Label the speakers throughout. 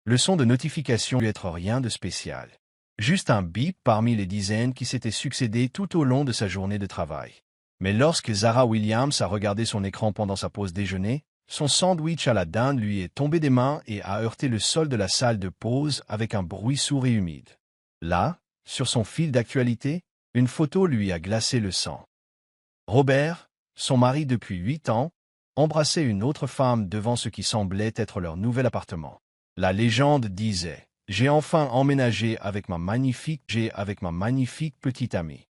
Speaker 1: Le son de notification dut être rien de spécial. Juste un bip parmi les dizaines qui s'étaient succédés tout au long de sa journée de travail. Mais lorsque Zara Williams a regardé son écran pendant sa pause déjeuner, son sandwich à la dinde lui est tombé des mains et a heurté le sol de la salle de pause avec un bruit sourd et humide. Là, sur son fil d'actualité, une photo lui a glacé le sang. Robert, son mari depuis 8 ans, embrassait une autre femme devant ce qui semblait être leur nouvel appartement. La légende disait « J'ai enfin emménagé avec ma magnifique petite amie ».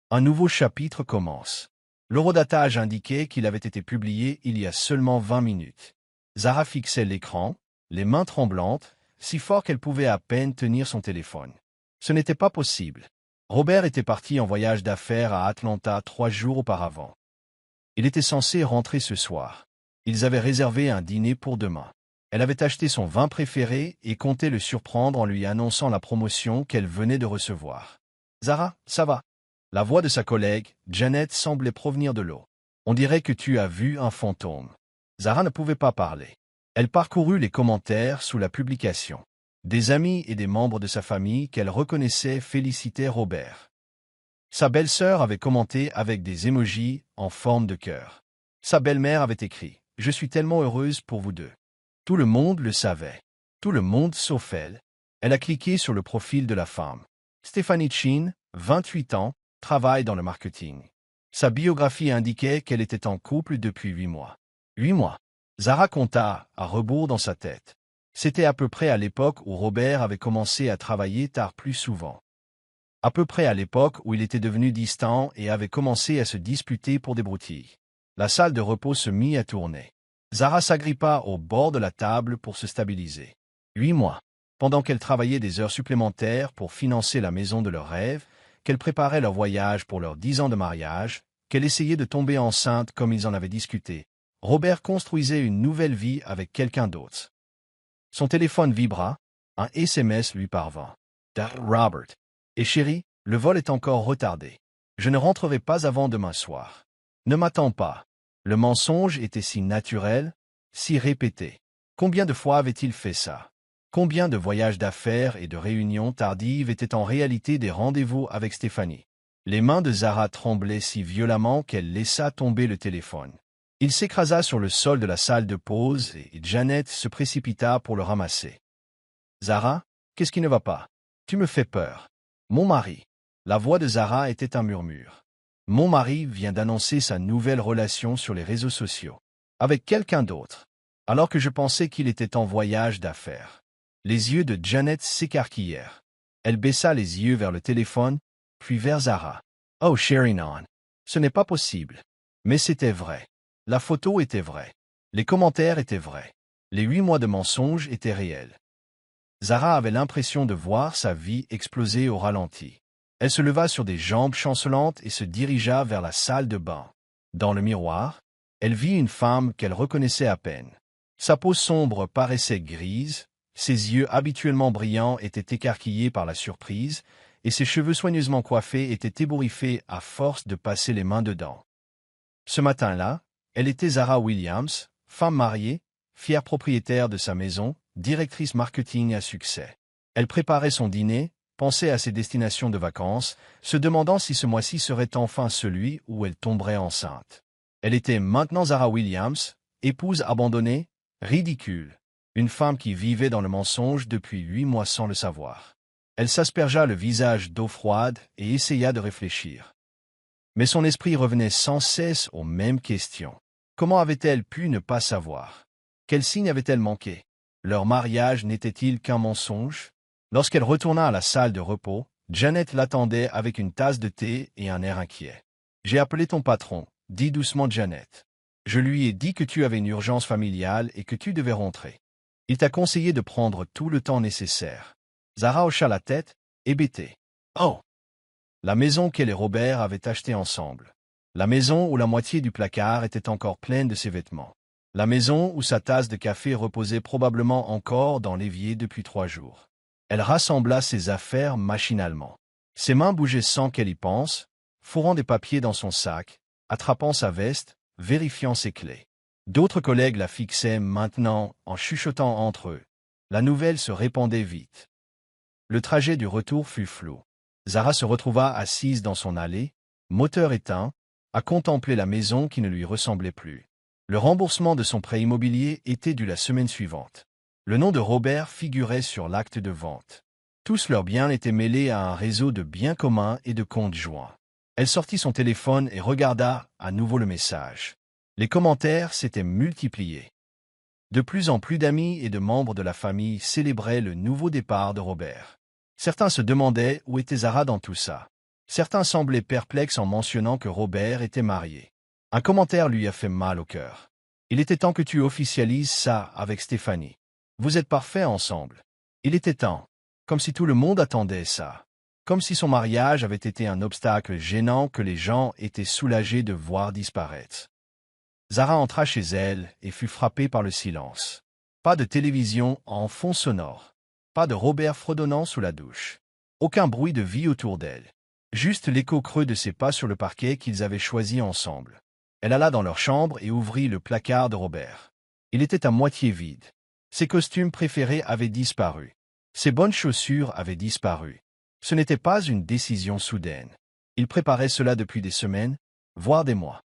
Speaker 1: Un nouveau chapitre commence. L'horodatage indiquait qu'il avait été publié il y a seulement 20 minutes. Zara fixait l'écran, les mains tremblantes, si fort qu'elle pouvait à peine tenir son téléphone. Ce n'était pas possible. Robert était parti en voyage d'affaires à Atlanta 3 jours auparavant. Il était censé rentrer ce soir. Ils avaient réservé un dîner pour demain. Elle avait acheté son vin préféré et comptait le surprendre en lui annonçant la promotion qu'elle venait de recevoir. « Zara, ça va ?» La voix de sa collègue, Janet, semblait provenir de l'eau. « On dirait que tu as vu un fantôme. » Zara ne pouvait pas parler. Elle parcourut les commentaires sous la publication. Des amis et des membres de sa famille qu'elle reconnaissait félicitaient Robert. Sa belle-sœur avait commenté avec des émojis en forme de cœur. Sa belle-mère avait écrit « Je suis tellement heureuse pour vous deux. » Tout le monde le savait. Tout le monde sauf elle. Elle a cliqué sur le profil de la femme. Stephanie Chin, 28 ans, travaille dans le marketing. Sa biographie indiquait qu'elle était en couple depuis 8 mois. 8 mois. Zara compta à rebours dans sa tête. C'était à peu près à l'époque où Robert avait commencé à travailler tard plus souvent. À peu près à l'époque où il était devenu distant et avait commencé à se disputer pour des broutilles. La salle de repos se mit à tourner. Zara s'agrippa au bord de la table pour se stabiliser. 8 mois. Pendant qu'elle travaillait des heures supplémentaires pour financer la maison de leurs rêves, qu'elle préparait leur voyage pour leurs 10 ans de mariage, qu'elle essayait de tomber enceinte comme ils en avaient discuté, Robert construisait une nouvelle vie avec quelqu'un d'autre. Son téléphone vibra, un SMS lui parvint. « Robert. Et chérie, le vol est encore retardé. Je ne rentrerai pas avant demain soir. Ne m'attends pas. » Le mensonge était si naturel, si répété. Combien de fois avait-il fait ça? Combien de voyages d'affaires et de réunions tardives étaient en réalité des rendez-vous avec Stéphanie? Les mains de Zara tremblaient si violemment qu'elle laissa tomber le téléphone. Il s'écrasa sur le sol de la salle de pause et Janet se précipita pour le ramasser. « Zara, qu'est-ce qui ne va pas? Tu me fais peur. » Mon mari. La voix de Zara était un murmure. Mon mari vient d'annoncer sa nouvelle relation sur les réseaux sociaux. Avec quelqu'un d'autre. Alors que je pensais qu'il était en voyage d'affaires. Les yeux de Janet s'écarquillèrent. Elle baissa les yeux vers le téléphone, puis vers Zara. « Oh, chérie, non. Ce n'est pas possible. » Mais c'était vrai. La photo était vraie. Les commentaires étaient vrais. Les 8 mois de mensonges étaient réels. Zara avait l'impression de voir sa vie exploser au ralenti. Elle se leva sur des jambes chancelantes et se dirigea vers la salle de bain. Dans le miroir, elle vit une femme qu'elle reconnaissait à peine. Sa peau sombre paraissait grise, ses yeux habituellement brillants étaient écarquillés par la surprise, et ses cheveux soigneusement coiffés étaient ébouriffés à force de passer les mains dedans. Ce matin-là, elle était Zara Williams, femme mariée, fière propriétaire de sa maison, directrice marketing à succès. Elle préparait son dîner, pensait à ses destinations de vacances, se demandant si ce mois-ci serait enfin celui où elle tomberait enceinte. Elle était maintenant Zara Williams, épouse abandonnée, ridicule, une femme qui vivait dans le mensonge depuis 8 mois sans le savoir. Elle s'aspergea le visage d'eau froide et essaya de réfléchir. Mais son esprit revenait sans cesse aux mêmes questions. Comment avait-elle pu ne pas savoir? Quel signe avait-elle manqué? Leur mariage n'était-il qu'un mensonge? Lorsqu'elle retourna à la salle de repos, Janet l'attendait avec une tasse de thé et un air inquiet. « J'ai appelé ton patron », dit doucement Janet. « Je lui ai dit que tu avais une urgence familiale et que tu devais rentrer. Il t'a conseillé de prendre tout le temps nécessaire. » Zara hocha la tête, hébétée. « Oh !» La maison qu'elle et Robert avaient achetée ensemble. La maison où la moitié du placard était encore pleine de ses vêtements. La maison où sa tasse de café reposait probablement encore dans l'évier depuis 3 jours. Elle rassembla ses affaires machinalement. Ses mains bougeaient sans qu'elle y pense, fourrant des papiers dans son sac, attrapant sa veste, vérifiant ses clés. D'autres collègues la fixaient maintenant en chuchotant entre eux. La nouvelle se répandait vite. Le trajet du retour fut flou. Zara se retrouva assise dans son allée, moteur éteint, à contempler la maison qui ne lui ressemblait plus. Le remboursement de son prêt immobilier était dû la semaine suivante. Le nom de Robert figurait sur l'acte de vente. Tous leurs biens étaient mêlés à un réseau de biens communs et de comptes joints. Elle sortit son téléphone et regarda à nouveau le message. Les commentaires s'étaient multipliés. De plus en plus d'amis et de membres de la famille célébraient le nouveau départ de Robert. Certains se demandaient où était Zara dans tout ça. Certains semblaient perplexes en mentionnant que Robert était marié. Un commentaire lui a fait mal au cœur. Il était temps que tu officialises ça avec Stéphanie. Vous êtes parfaits ensemble. Il était temps. Comme si tout le monde attendait ça. Comme si son mariage avait été un obstacle gênant que les gens étaient soulagés de voir disparaître. Zara entra chez elle et fut frappée par le silence. Pas de télévision en fond sonore. Pas de Robert fredonnant sous la douche. Aucun bruit de vie autour d'elle. Juste l'écho creux de ses pas sur le parquet qu'ils avaient choisi ensemble. Elle alla dans leur chambre et ouvrit le placard de Robert. Il était à moitié vide. Ses costumes préférés avaient disparu. Ses bonnes chaussures avaient disparu. Ce n'était pas une décision soudaine. Il préparait cela depuis des semaines, voire des mois.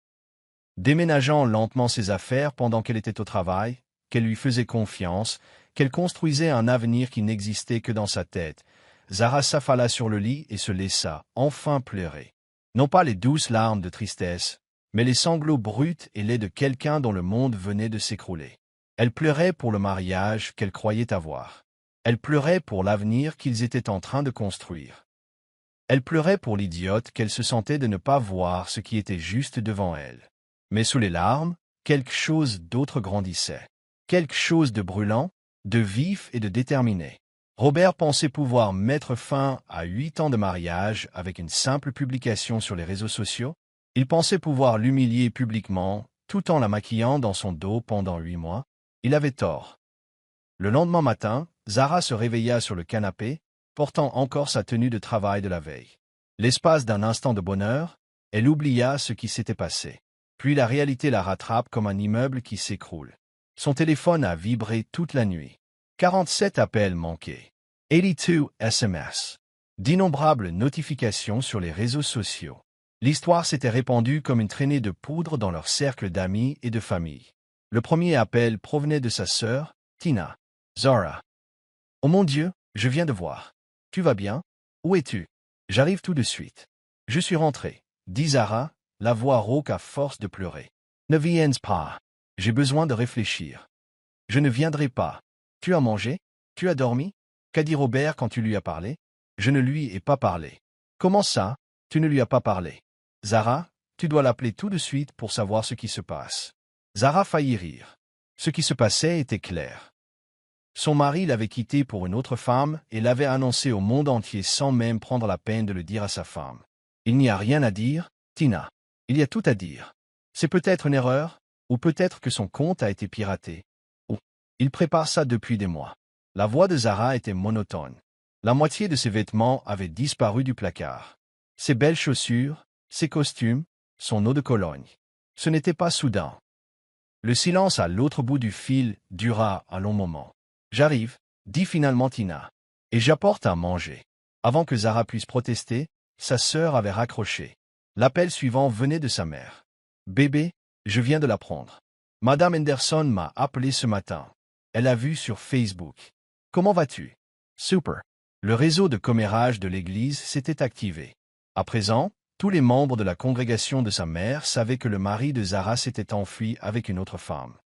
Speaker 1: Déménageant lentement ses affaires pendant qu'elle était au travail, qu'elle lui faisait confiance, qu'elle construisait un avenir qui n'existait que dans sa tête, Zara s'affala sur le lit et se laissa enfin pleurer. Non pas les douces larmes de tristesse, mais les sanglots bruts et laids de quelqu'un dont le monde venait de s'écrouler. Elle pleurait pour le mariage qu'elle croyait avoir. Elle pleurait pour l'avenir qu'ils étaient en train de construire. Elle pleurait pour l'idiote qu'elle se sentait de ne pas voir ce qui était juste devant elle. Mais sous les larmes, quelque chose d'autre grandissait. Quelque chose de brûlant, de vif et de déterminé. Robert pensait pouvoir mettre fin à 8 ans de mariage avec une simple publication sur les réseaux sociaux. Il pensait pouvoir l'humilier publiquement, tout en la maquillant dans son dos pendant 8 mois. Il avait tort. Le lendemain matin, Zara se réveilla sur le canapé, portant encore sa tenue de travail de la veille. L'espace d'un instant de bonheur, elle oublia ce qui s'était passé. Puis la réalité la rattrape comme un immeuble qui s'écroule. Son téléphone a vibré toute la nuit. 47 appels manqués. 82 SMS. D'innombrables notifications sur les réseaux sociaux. L'histoire s'était répandue comme une traînée de poudre dans leur cercle d'amis et de famille. Le premier appel provenait de sa sœur, Tina. Zara. Oh mon Dieu, je viens de voir. Tu vas bien? Où es-tu? J'arrive tout de suite. Je suis rentré, dit Zara, la voix rauque à force de pleurer. Ne viens pas. J'ai besoin de réfléchir. Je ne viendrai pas. Tu as mangé? Tu as dormi? Qu'a dit Robert quand tu lui as parlé? Je ne lui ai pas parlé. Comment ça, tu ne lui as pas parlé? Zara, tu dois l'appeler tout de suite pour savoir ce qui se passe. Zara faillit rire. Ce qui se passait était clair. Son mari l'avait quittée pour une autre femme et l'avait annoncé au monde entier sans même prendre la peine de le dire à sa femme. Il n'y a rien à dire, Tina. Il y a tout à dire. C'est peut-être une erreur, ou peut-être que son compte a été piraté. Ou, il prépare ça depuis des mois. La voix de Zara était monotone. La moitié de ses vêtements avaient disparu du placard. Ses belles chaussures, ses costumes, son eau de Cologne. Ce n'était pas soudain. Le silence à l'autre bout du fil dura un long moment. J'arrive, dit finalement Tina. Et j'apporte à manger. Avant que Zara puisse protester, sa sœur avait raccroché. L'appel suivant venait de sa mère. Bébé, je viens de l'apprendre. Madame Henderson m'a appelé ce matin. Elle a vu sur Facebook. Comment vas-tu? Super. Le réseau de commérage de l'église s'était activé. À présent, tous les membres de la congrégation de sa mère savaient que le mari de Zara s'était enfui avec une autre femme.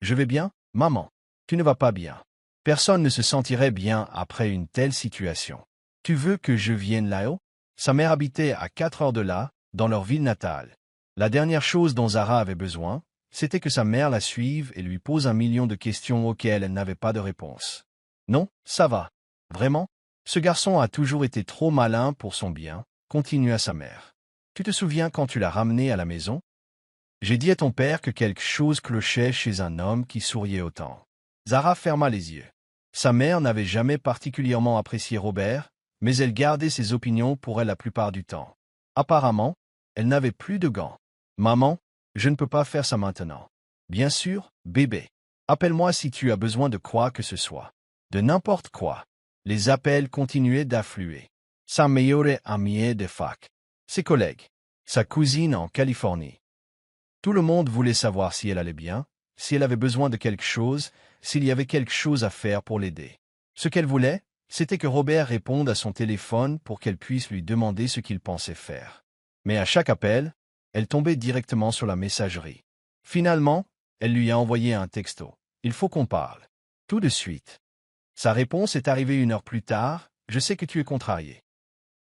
Speaker 1: Je vais bien, maman. Tu ne vas pas bien. Personne ne se sentirait bien après une telle situation. Tu veux que je vienne là-haut? Sa mère habitait à 4 heures de là, dans leur ville natale. La dernière chose dont Zara avait besoin, c'était que sa mère la suive et lui pose 1 million de questions auxquelles elle n'avait pas de réponse. Non, ça va. Vraiment? Ce garçon a toujours été trop malin pour son bien, continua sa mère. Tu te souviens quand tu l'as ramené à la maison? J'ai dit à ton père que quelque chose clochait chez un homme qui souriait autant. Zara ferma les yeux. Sa mère n'avait jamais particulièrement apprécié Robert, mais elle gardait ses opinions pour elle la plupart du temps. Apparemment, elle n'avait plus de gants. Maman, je ne peux pas faire ça maintenant. Bien sûr, bébé. Appelle-moi si tu as besoin de quoi que ce soit. De n'importe quoi. Les appels continuaient d'affluer. Sa meilleure amie de fac. Ses collègues. Sa cousine en Californie. Tout le monde voulait savoir si elle allait bien, si elle avait besoin de quelque chose, s'il y avait quelque chose à faire pour l'aider. Ce qu'elle voulait, c'était que Robert réponde à son téléphone pour qu'elle puisse lui demander ce qu'il pensait faire. Mais à chaque appel, elle tombait directement sur la messagerie. Finalement, elle lui a envoyé un texto. « Il faut qu'on parle. » Tout de suite. Sa réponse est arrivée 1 heure plus tard. « Je sais que tu es contrarié.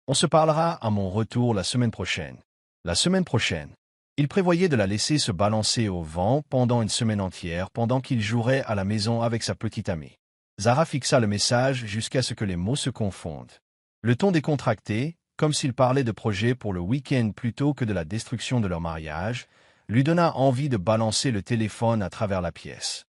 Speaker 1: On se parlera à mon retour la semaine prochaine. » La semaine prochaine. Il prévoyait de la laisser se balancer au vent pendant une semaine entière pendant qu'il jouerait à la maison avec sa petite amie. Zara fixa le message jusqu'à ce que les mots se confondent. Le ton décontracté, comme s'il parlait de projets pour le week-end plutôt que de la destruction de leur mariage, lui donna envie de balancer le téléphone à travers la pièce.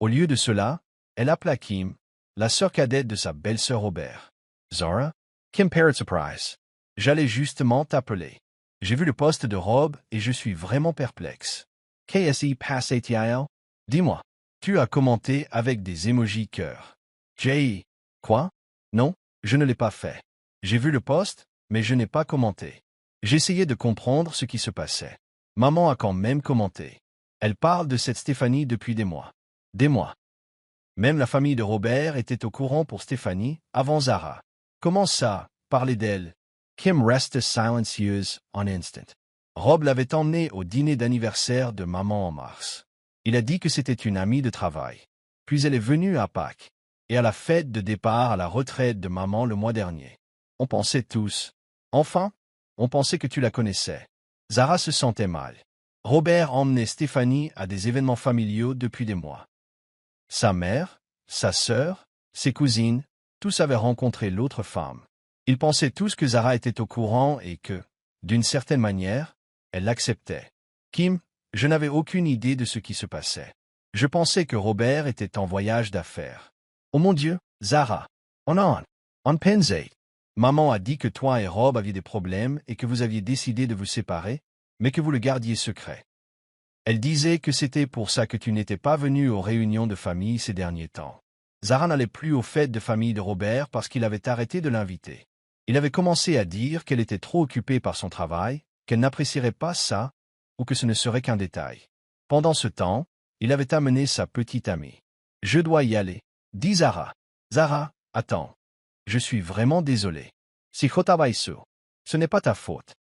Speaker 1: Au lieu de cela, elle appela Kim, la sœur cadette de sa belle-sœur Robert. « Zara? Kim Parrot Surprise. J'allais justement t'appeler. J'ai vu le post de Rob et je suis vraiment perplexe. KSI passé-t-il? Dis-moi. Tu as commenté avec des emojis cœur. J'ai... Quoi? Non, je ne l'ai pas fait. J'ai vu le post, mais je n'ai pas commenté. J'essayais de comprendre ce qui se passait. Maman a quand même commenté. Elle parle de cette Stéphanie depuis des mois. Des mois. Même la famille de Robert était au courant pour Stéphanie, avant Zara. Comment ça, parler d'elle? Kim resta silencieuse un instant. Rob l'avait emmenée au dîner d'anniversaire de maman en mars. Il a dit que c'était une amie de travail. Puis elle est venue à Pâques, et à la fête de départ à la retraite de maman le mois dernier. On pensait tous. Enfin, on pensait que tu la connaissais. Zara se sentait mal. Robert emmenait Stéphanie à des événements familiaux depuis des mois. Sa mère, sa sœur, ses cousines, tous avaient rencontré l'autre femme. Ils pensaient tous que Zara était au courant et que, d'une certaine manière, elle l'acceptait. Kim, je n'avais aucune idée de ce qui se passait. Je pensais que Robert était en voyage d'affaires. Oh mon Dieu, Zara, on pensait. Maman a dit que toi et Rob aviez des problèmes et que vous aviez décidé de vous séparer, mais que vous le gardiez secret. Elle disait que c'était pour ça que tu n'étais pas venu aux réunions de famille ces derniers temps. Zara n'allait plus aux fêtes de famille de Robert parce qu'il avait arrêté de l'inviter. Il avait commencé à dire qu'elle était trop occupée par son travail, qu'elle n'apprécierait pas ça, ou que ce ne serait qu'un détail. Pendant ce temps, il avait amené sa petite amie. « Je dois y aller, » dit Zara. « Zara, attends. Je suis vraiment désolé. Si ce n'est pas ta faute. »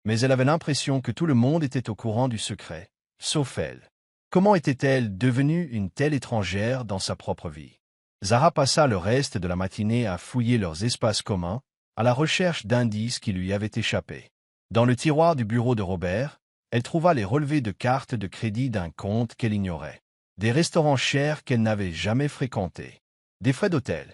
Speaker 1: Mais elle avait l'impression que tout le monde était au courant du secret, sauf elle. Comment était-elle devenue une telle étrangère dans sa propre vie? Zara passa le reste de la matinée à fouiller leurs espaces communs, à la recherche d'indices qui lui avaient échappé. Dans le tiroir du bureau de Robert, elle trouva les relevés de cartes de crédit d'un compte qu'elle ignorait. Des restaurants chers qu'elle n'avait jamais fréquentés. Des frais d'hôtel.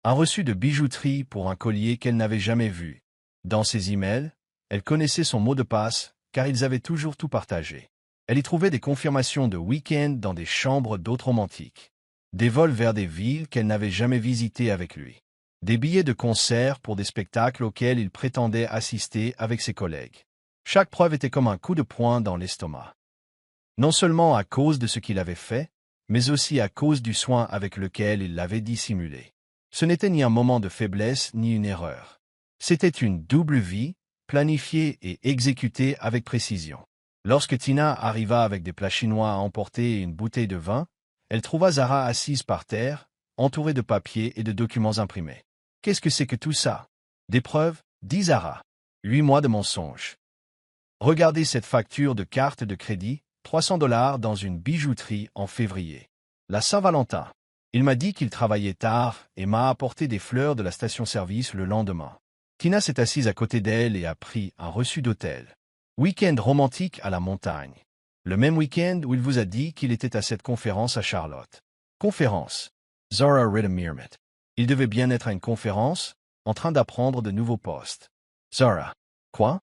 Speaker 1: Un reçu de bijouterie pour un collier qu'elle n'avait jamais vu. Dans ses emails, elle connaissait son mot de passe, car ils avaient toujours tout partagé. Elle y trouvait des confirmations de week-end dans des chambres d'hôtes romantiques. Des vols vers des villes qu'elle n'avait jamais visitées avec lui. Des billets de concert pour des spectacles auxquels il prétendait assister avec ses collègues. Chaque preuve était comme un coup de poing dans l'estomac. Non seulement à cause de ce qu'il avait fait, mais aussi à cause du soin avec lequel il l'avait dissimulé. Ce n'était ni un moment de faiblesse ni une erreur. C'était une double vie, planifiée et exécutée avec précision. Lorsque Tina arriva avec des plats chinois à emporter et une bouteille de vin, elle trouva Zara assise par terre, entourée de papiers et de documents imprimés. « Qu'est-ce que c'est que tout ça? » « Des preuves, dit Zara. 8 mois de mensonges. Regardez cette facture de carte de crédit, $300 dans une bijouterie en février. La Saint-Valentin. Il m'a dit qu'il travaillait tard et m'a apporté des fleurs de la station-service le lendemain. Tina s'est assise à côté d'elle et a pris un reçu d'hôtel. Week-end romantique à la montagne. Le même week-end où il vous a dit qu'il était à cette conférence à Charlotte. Conférence. Zara Ridder-Mirmet. Il devait bien être à une conférence, en train d'apprendre de nouveaux postes. Zara. Quoi?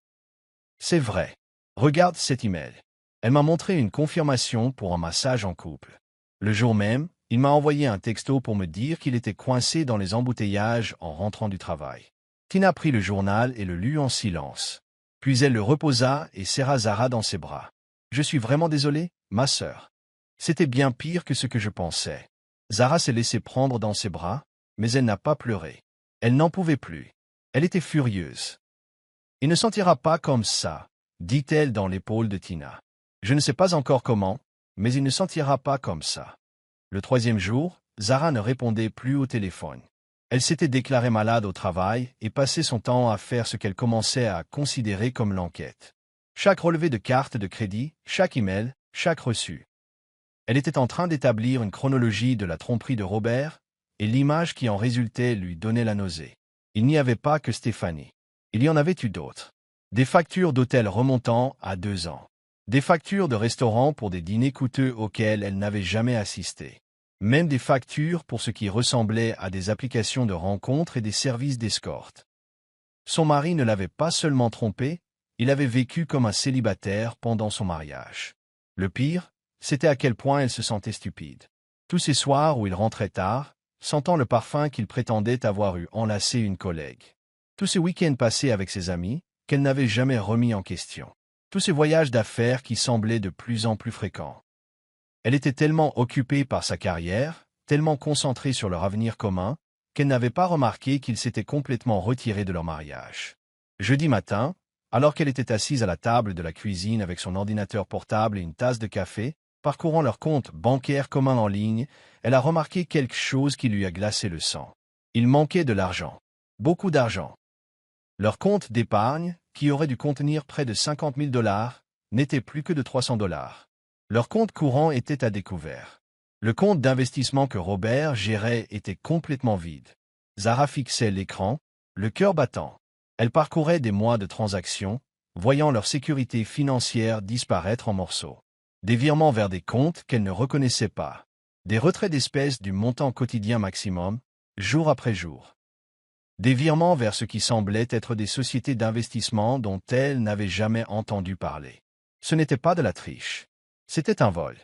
Speaker 1: C'est vrai. Regarde cet email. Elle m'a montré une confirmation pour un massage en couple. Le jour même, il m'a envoyé un texto pour me dire qu'il était coincé dans les embouteillages en rentrant du travail. Tina prit le journal et le lut en silence. Puis elle le reposa et serra Zara dans ses bras. « Je suis vraiment désolé, ma sœur. C'était bien pire que ce que je pensais. Zara s'est laissée prendre dans ses bras, mais elle n'a pas pleuré. Elle n'en pouvait plus. Elle était furieuse. « Il ne sentira pas comme ça, dit-elle dans l'épaule de Tina. Je ne sais pas encore comment, mais il ne sentira pas comme ça. Le troisième jour, Zara ne répondait plus au téléphone. Elle s'était déclarée malade au travail et passait son temps à faire ce qu'elle commençait à considérer comme l'enquête. Chaque relevé de carte de crédit, chaque email, chaque reçu. Elle était en train d'établir une chronologie de la tromperie de Robert, et l'image qui en résultait lui donnait la nausée. Il n'y avait pas que Stéphanie. Il y en avait eu d'autres. Des factures d'hôtel remontant à 2 ans. Des factures de restaurants pour des dîners coûteux auxquels elle n'avait jamais assisté. Même des factures pour ce qui ressemblait à des applications de rencontres et des services d'escorte. Son mari ne l'avait pas seulement trompée, il avait vécu comme un célibataire pendant son mariage. Le pire, c'était à quel point elle se sentait stupide. Tous ces soirs où il rentrait tard, sentant le parfum qu'il prétendait avoir eu enlacé une collègue. Tous ces week-ends passés avec ses amis, qu'elle n'avait jamais remis en question. Tous ces voyages d'affaires qui semblaient de plus en plus fréquents. Elle était tellement occupée par sa carrière, tellement concentrée sur leur avenir commun, qu'elle n'avait pas remarqué qu'il s'était complètement retiré de leur mariage. Jeudi matin, alors qu'elle était assise à la table de la cuisine avec son ordinateur portable et une tasse de café, parcourant leur compte bancaire commun en ligne, elle a remarqué quelque chose qui lui a glacé le sang. Il manquait de l'argent. Beaucoup d'argent. Leur compte d'épargne, qui aurait dû contenir près de 50 000 $, n'était plus que de 300 $. Leur compte courant était à découvert. Le compte d'investissement que Robert gérait était complètement vide. Zara fixait l'écran, le cœur battant. Elle parcourait des mois de transactions, voyant leur sécurité financière disparaître en morceaux. Des virements vers des comptes qu'elle ne reconnaissait pas. Des retraits d'espèces du montant quotidien maximum, jour après jour. Des virements vers ce qui semblait être des sociétés d'investissement dont elle n'avait jamais entendu parler. Ce n'était pas de la triche. C'était un vol.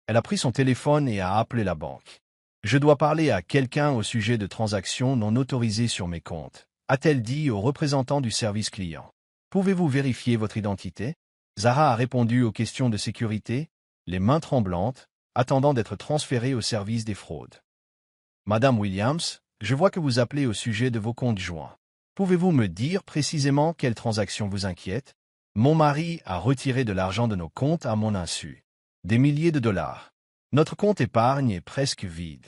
Speaker 1: Elle a pris son téléphone et a appelé la banque. « Je dois parler à quelqu'un au sujet de transactions non autorisées sur mes comptes », a-t-elle dit au représentant du service client. « Pouvez-vous vérifier votre identité ?» Zara a répondu aux questions de sécurité, les mains tremblantes, attendant d'être transférée au service des fraudes. « Madame Williams, je vois que vous appelez au sujet de vos comptes joints. Pouvez-vous me dire précisément quelle transaction vous inquiète? Mon mari a retiré de l'argent de nos comptes à mon insu. Des milliers de $. Notre compte épargne est presque vide.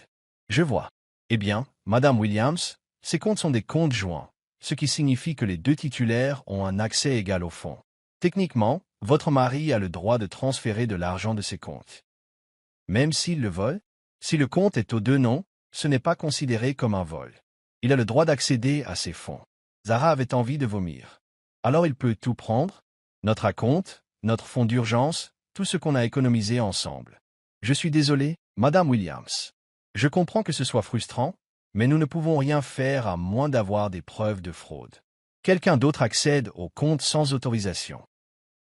Speaker 1: Je vois. Eh bien, Madame Williams, ces comptes sont des comptes joints, ce qui signifie que les deux titulaires ont un accès égal au fonds. Techniquement, votre mari a le droit de transférer de l'argent de ses comptes. Même s'il le vole, si le compte est aux deux noms, ce n'est pas considéré comme un vol. Il a le droit d'accéder à ses fonds. Zara avait envie de vomir. Alors il peut tout prendre? Notre acompte, notre fonds d'urgence, tout ce qu'on a économisé ensemble. Je suis désolé, Madame Williams. Je comprends que ce soit frustrant, mais nous ne pouvons rien faire à moins d'avoir des preuves de fraude. Quelqu'un d'autre accède au compte sans autorisation.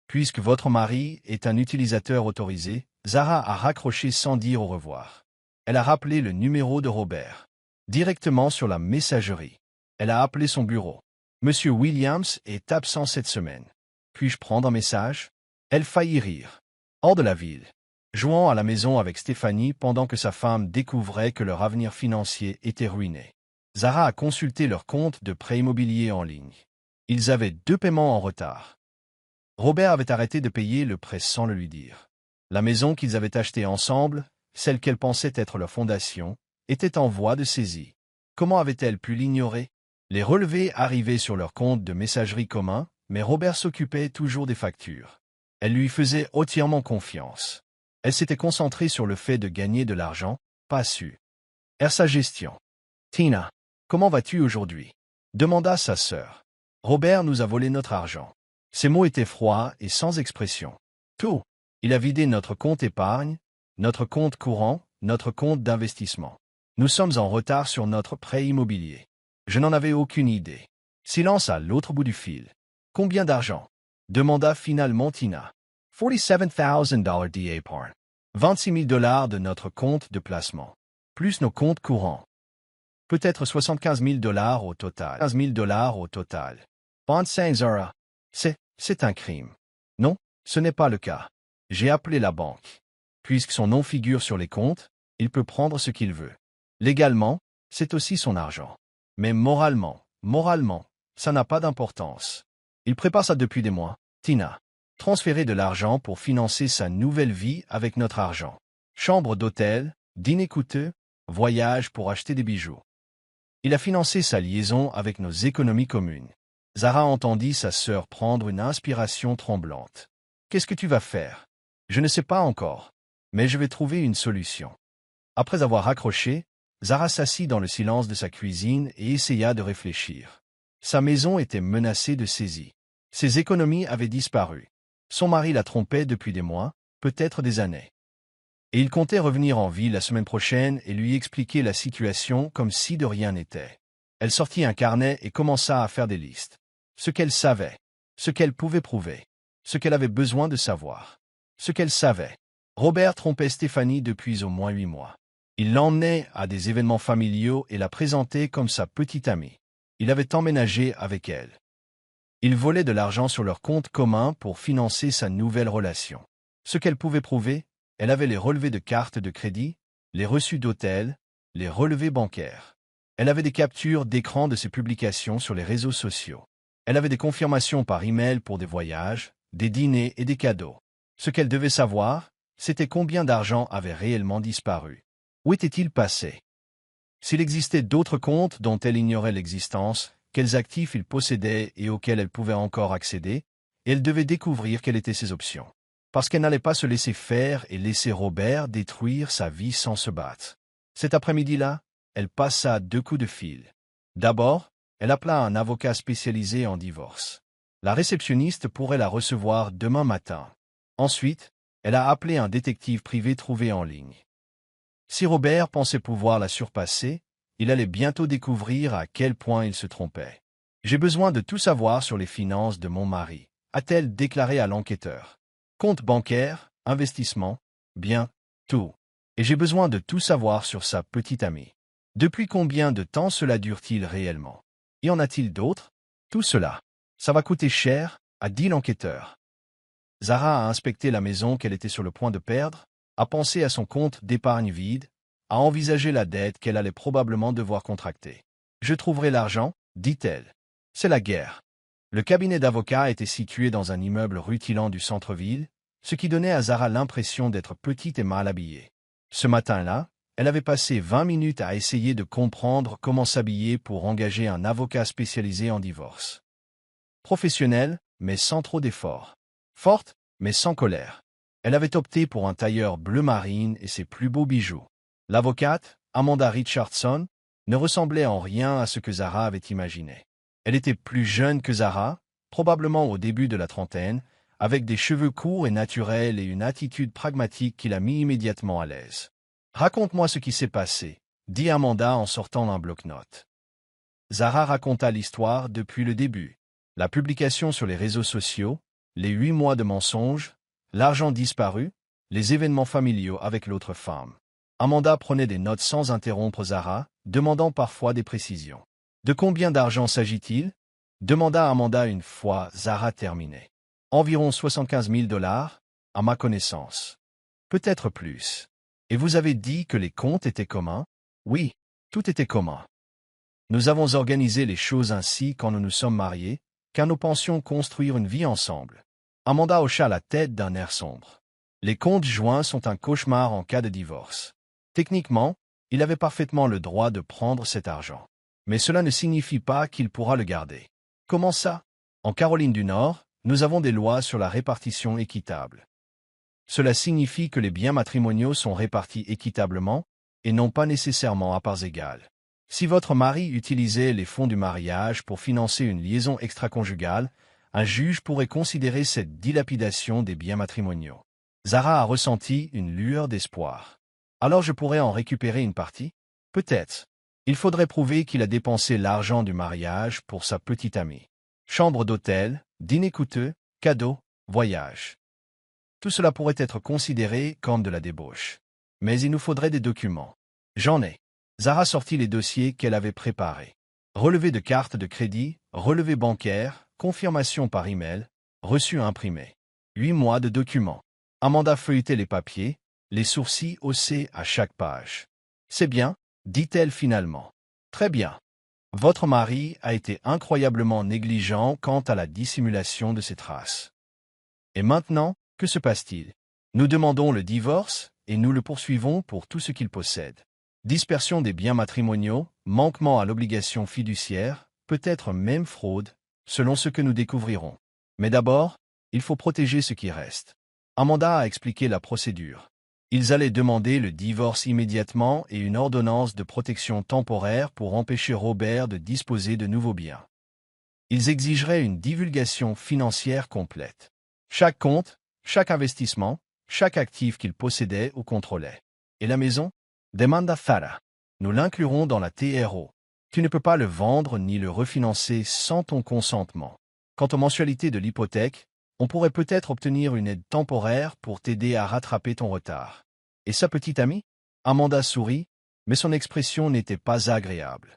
Speaker 1: Puisque votre mari est un utilisateur autorisé, Zara a raccroché sans dire au revoir. Elle a rappelé le numéro de Robert. Directement sur la messagerie. Elle a appelé son bureau. Monsieur Williams est absent cette semaine. Puis-je prendre un message? Elle faillit rire. Hors de la ville. Jouant à la maison avec Stéphanie pendant que sa femme découvrait que leur avenir financier était ruiné. Zara a consulté leur compte de prêt immobilier en ligne. Ils avaient 2 paiements en retard. Robert avait arrêté de payer le prêt sans le lui dire. La maison qu'ils avaient achetée ensemble, celle qu'elle pensait être leur fondation, était en voie de saisie. Comment avait-elle pu l'ignorer? Les relevés arrivaient sur leur compte de messagerie commun, mais Robert s'occupait toujours des factures. Elle lui faisait entièrement confiance. Elle s'était concentrée sur le fait de gagner de l'argent, pas su. Sa gestion. Tina, comment vas-tu aujourd'hui? Demanda sa sœur. Robert nous a volé notre argent. Ses mots étaient froids et sans expression. Tout. Il a vidé notre compte épargne, notre compte courant, notre compte d'investissement. Nous sommes en retard sur notre prêt immobilier. Je n'en avais aucune idée. Silence à l'autre bout du fil. Combien d'argent? Demanda finalement Tina. $47,000 d'épargne. 26 000 $ de notre compte de placement. Plus nos comptes courants. Peut-être 75 000 $ au total. 15 000 $ au total. 25 Zara. C'est un crime. Non, ce n'est pas le cas. J'ai appelé la banque. Puisque son nom figure sur les comptes, il peut prendre ce qu'il veut. Légalement, c'est aussi son argent. Mais moralement, ça n'a pas d'importance. Il prépare ça depuis des mois. Tina. Transférer de l'argent pour financer sa nouvelle vie avec notre argent. Chambre d'hôtel, dîner coûteux, voyage pour acheter des bijoux. Il a financé sa liaison avec nos économies communes. Zara entendit sa sœur prendre une inspiration tremblante. Qu'est-ce que tu vas faire? Je ne sais pas encore, mais je vais trouver une solution. Après avoir raccroché, Zara s'assit dans le silence de sa cuisine et essaya de réfléchir. Sa maison était menacée de saisie. Ses économies avaient disparu. Son mari la trompait depuis des mois, peut-être des années. Et il comptait revenir en ville la semaine prochaine et lui expliquer la situation comme si de rien n'était. Elle sortit un carnet et commença à faire des listes. Ce qu'elle savait, ce qu'elle pouvait prouver, ce qu'elle avait besoin de savoir, ce qu'elle savait. Robert trompait Stéphanie depuis au moins 8 mois. Il l'emmenait à des événements familiaux et la présentait comme sa petite amie. Il avait emménagé avec elle. Il volait de l'argent sur leur compte commun pour financer sa nouvelle relation. Ce qu'elle pouvait prouver, elle avait les relevés de cartes de crédit, les reçus d'hôtel, les relevés bancaires. Elle avait des captures d'écran de ses publications sur les réseaux sociaux. Elle avait des confirmations par email pour des voyages, des dîners et des cadeaux. Ce qu'elle devait savoir, c'était combien d'argent avait réellement disparu. Où était-il passé? S'il existait d'autres comptes dont elle ignorait l'existence, quels actifs il possédait et auxquels elle pouvait encore accéder, elle devait découvrir quelles étaient ses options. Parce qu'elle n'allait pas se laisser faire et laisser Robert détruire sa vie sans se battre. Cet après-midi-là, elle passa 2 coups de fil. D'abord, elle appela un avocat spécialisé en divorce. La réceptionniste pourrait la recevoir demain matin. Ensuite, elle a appelé un détective privé trouvé en ligne. Si Robert pensait pouvoir la surpasser, il allait bientôt découvrir à quel point il se trompait. « J'ai besoin de tout savoir sur les finances de mon mari », a-t-elle déclaré à l'enquêteur. Compte bancaire, investissement, bien, tout. Et j'ai besoin de tout savoir sur sa petite amie. Depuis combien de temps cela dure-t-il réellement? Y en a-t-il d'autres? Tout cela. Ça va coûter cher, a dit l'enquêteur. Zara a inspecté la maison qu'elle était sur le point de perdre, a pensé à son compte d'épargne vide, a envisagé la dette qu'elle allait probablement devoir contracter. Je trouverai l'argent, dit-elle. C'est la guerre. Le cabinet d'avocats était situé dans un immeuble rutilant du centre-ville, ce qui donnait à Zara l'impression d'être petite et mal habillée. Ce matin-là, elle avait passé 20 minutes à essayer de comprendre comment s'habiller pour engager un avocat spécialisé en divorce. Professionnelle, mais sans trop d'efforts. Forte, mais sans colère. Elle avait opté pour un tailleur bleu marine et ses plus beaux bijoux. L'avocate, Amanda Richardson, ne ressemblait en rien à ce que Zara avait imaginé. Elle était plus jeune que Zara, probablement au début de la trentaine, avec des cheveux courts et naturels et une attitude pragmatique qui l'a mis immédiatement à l'aise. « Raconte-moi ce qui s'est passé », dit Amanda en sortant un bloc-notes. Zara raconta l'histoire depuis le début. La publication sur les réseaux sociaux, les 8 mois de mensonges, l'argent disparu, les événements familiaux avec l'autre femme. Amanda prenait des notes sans interrompre Zara, demandant parfois des précisions. « De combien d'argent s'agit-il » demanda Amanda une fois Zara terminée. « Environ 75 000 $, à ma connaissance. Peut-être plus. Et vous avez dit que les comptes étaient communs? Oui, tout était commun. Nous avons organisé les choses ainsi quand nous nous sommes mariés, car nous pensions construire une vie ensemble. » Amanda hocha la tête d'un air sombre. Les comptes joints sont un cauchemar en cas de divorce. Techniquement, il avait parfaitement le droit de prendre cet argent. Mais cela ne signifie pas qu'il pourra le garder. Comment ça? En Caroline du Nord, nous avons des lois sur la répartition équitable. Cela signifie que les biens matrimoniaux sont répartis équitablement et non pas nécessairement à parts égales. Si votre mari utilisait les fonds du mariage pour financer une liaison extraconjugale, un juge pourrait considérer cette dilapidation des biens matrimoniaux. Zara a ressenti une lueur d'espoir. Alors je pourrais en récupérer une partie? Peut-être. Il faudrait prouver qu'il a dépensé l'argent du mariage pour sa petite amie. Chambre d'hôtel, dîner coûteux, cadeaux, voyage. Tout cela pourrait être considéré comme de la débauche. Mais il nous faudrait des documents. J'en ai. Zara sortit les dossiers qu'elle avait préparés. Relevé de cartes de crédit, relevé bancaire, confirmation par email, reçu imprimé. 8 mois de documents. Amanda feuilletait les papiers, les sourcils haussés à chaque page. C'est bien, dit-elle finalement. Très bien. Votre mari a été incroyablement négligent quant à la dissimulation de ces traces. Et maintenant, que se passe-t-il? Nous demandons le divorce et nous le poursuivons pour tout ce qu'il possède. Dispersion des biens matrimoniaux, manquement à l'obligation fiduciaire, peut-être même fraude, selon ce que nous découvrirons. Mais d'abord, il faut protéger ce qui reste. Amanda a expliqué la procédure. Ils allaient demander le divorce immédiatement et une ordonnance de protection temporaire pour empêcher Robert de disposer de nouveaux biens. Ils exigeraient une divulgation financière complète. Chaque compte, chaque investissement, chaque actif qu'il possédait ou contrôlait. Et la maison? Demanda Farah. Nous l'inclurons dans la TRO. Tu ne peux pas le vendre ni le refinancer sans ton consentement. Quant aux mensualités de l'hypothèque, on pourrait peut-être obtenir une aide temporaire pour t'aider à rattraper ton retard. Et sa petite amie? Amanda sourit, mais son expression n'était pas agréable.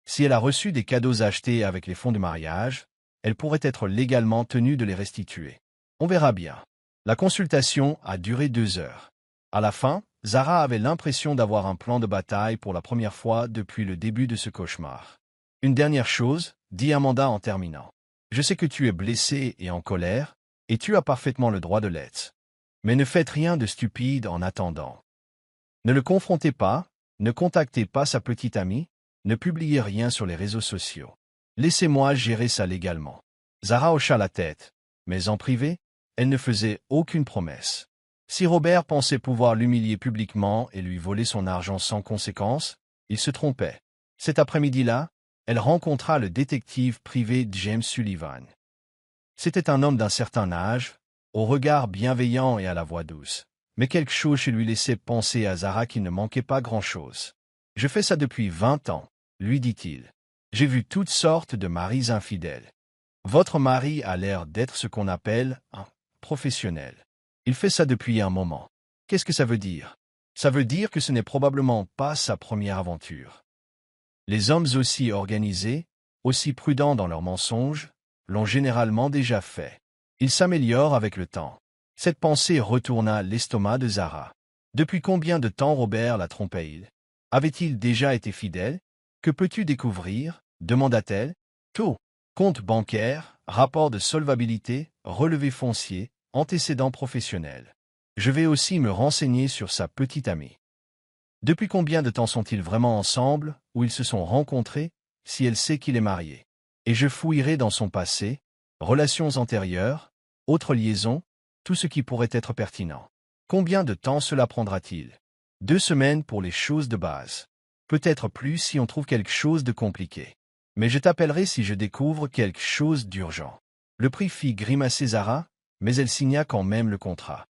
Speaker 1: Si elle a reçu des cadeaux achetés avec les fonds de mariage, elle pourrait être légalement tenue de les restituer. On verra bien. La consultation a duré 2 heures. À la fin, Zara avait l'impression d'avoir un plan de bataille pour la première fois depuis le début de ce cauchemar. Une dernière chose, dit Amanda en terminant. Je sais que tu es blessé et en colère, et tu as parfaitement le droit de l'être. Mais ne faites rien de stupide en attendant. Ne le confrontez pas, ne contactez pas sa petite amie, ne publiez rien sur les réseaux sociaux. Laissez-moi gérer ça légalement. Zara hocha la tête, mais en privé, elle ne faisait aucune promesse. Si Robert pensait pouvoir l'humilier publiquement et lui voler son argent sans conséquence, il se trompait. Cet après-midi-là, elle rencontra le détective privé James Sullivan. C'était un homme d'un certain âge, au regard bienveillant et à la voix douce. Mais quelque chose chez lui laissait penser à Zara qu'il ne manquait pas grand-chose. « Je fais ça depuis 20 ans, lui dit-il. J'ai vu toutes sortes de maris infidèles. Votre mari a l'air d'être ce qu'on appelle un professionnel. Il fait ça depuis un moment. Qu'est-ce que ça veut dire? Ça veut dire que ce n'est probablement pas sa première aventure. Les hommes aussi organisés, aussi prudents dans leurs mensonges, l'ont généralement déjà fait. Ils s'améliorent avec le temps. » Cette pensée retourna l'estomac de Zara. Depuis combien de temps Robert la trompait-il? Avait-il déjà été fidèle? Que peux-tu découvrir? Demanda-t-elle. Tout. Compte bancaire, rapport de solvabilité, relevé foncier, antécédents professionnels. Je vais aussi me renseigner sur sa petite amie. Depuis combien de temps sont-ils vraiment ensemble, où ils se sont rencontrés, si elle sait qu'il est marié? Et je fouillerai dans son passé, relations antérieures, autres liaisons, tout ce qui pourrait être pertinent. Combien de temps cela prendra-t-il? 2 semaines pour les choses de base. Peut-être plus si on trouve quelque chose de compliqué. Mais je t'appellerai si je découvre quelque chose d'urgent. Le prix fit grimacer Zara, mais elle signa quand même le contrat.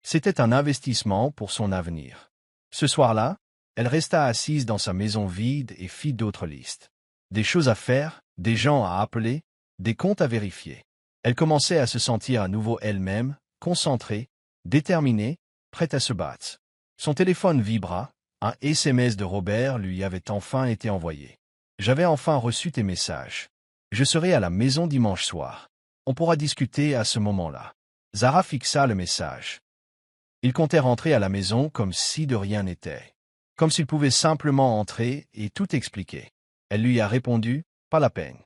Speaker 1: C'était un investissement pour son avenir. Ce soir-là, elle resta assise dans sa maison vide et fit d'autres listes. Des choses à faire, des gens à appeler, des comptes à vérifier. Elle commençait à se sentir à nouveau elle-même, concentrée, déterminée, prête à se battre. Son téléphone vibra, un SMS de Robert lui avait enfin été envoyé. « J'avais enfin reçu tes messages. Je serai à la maison dimanche soir. On pourra discuter à ce moment-là. » Zara fixa le message. Il comptait rentrer à la maison comme si de rien n'était. Comme s'il pouvait simplement entrer et tout expliquer. Elle lui a répondu, « Pas la peine.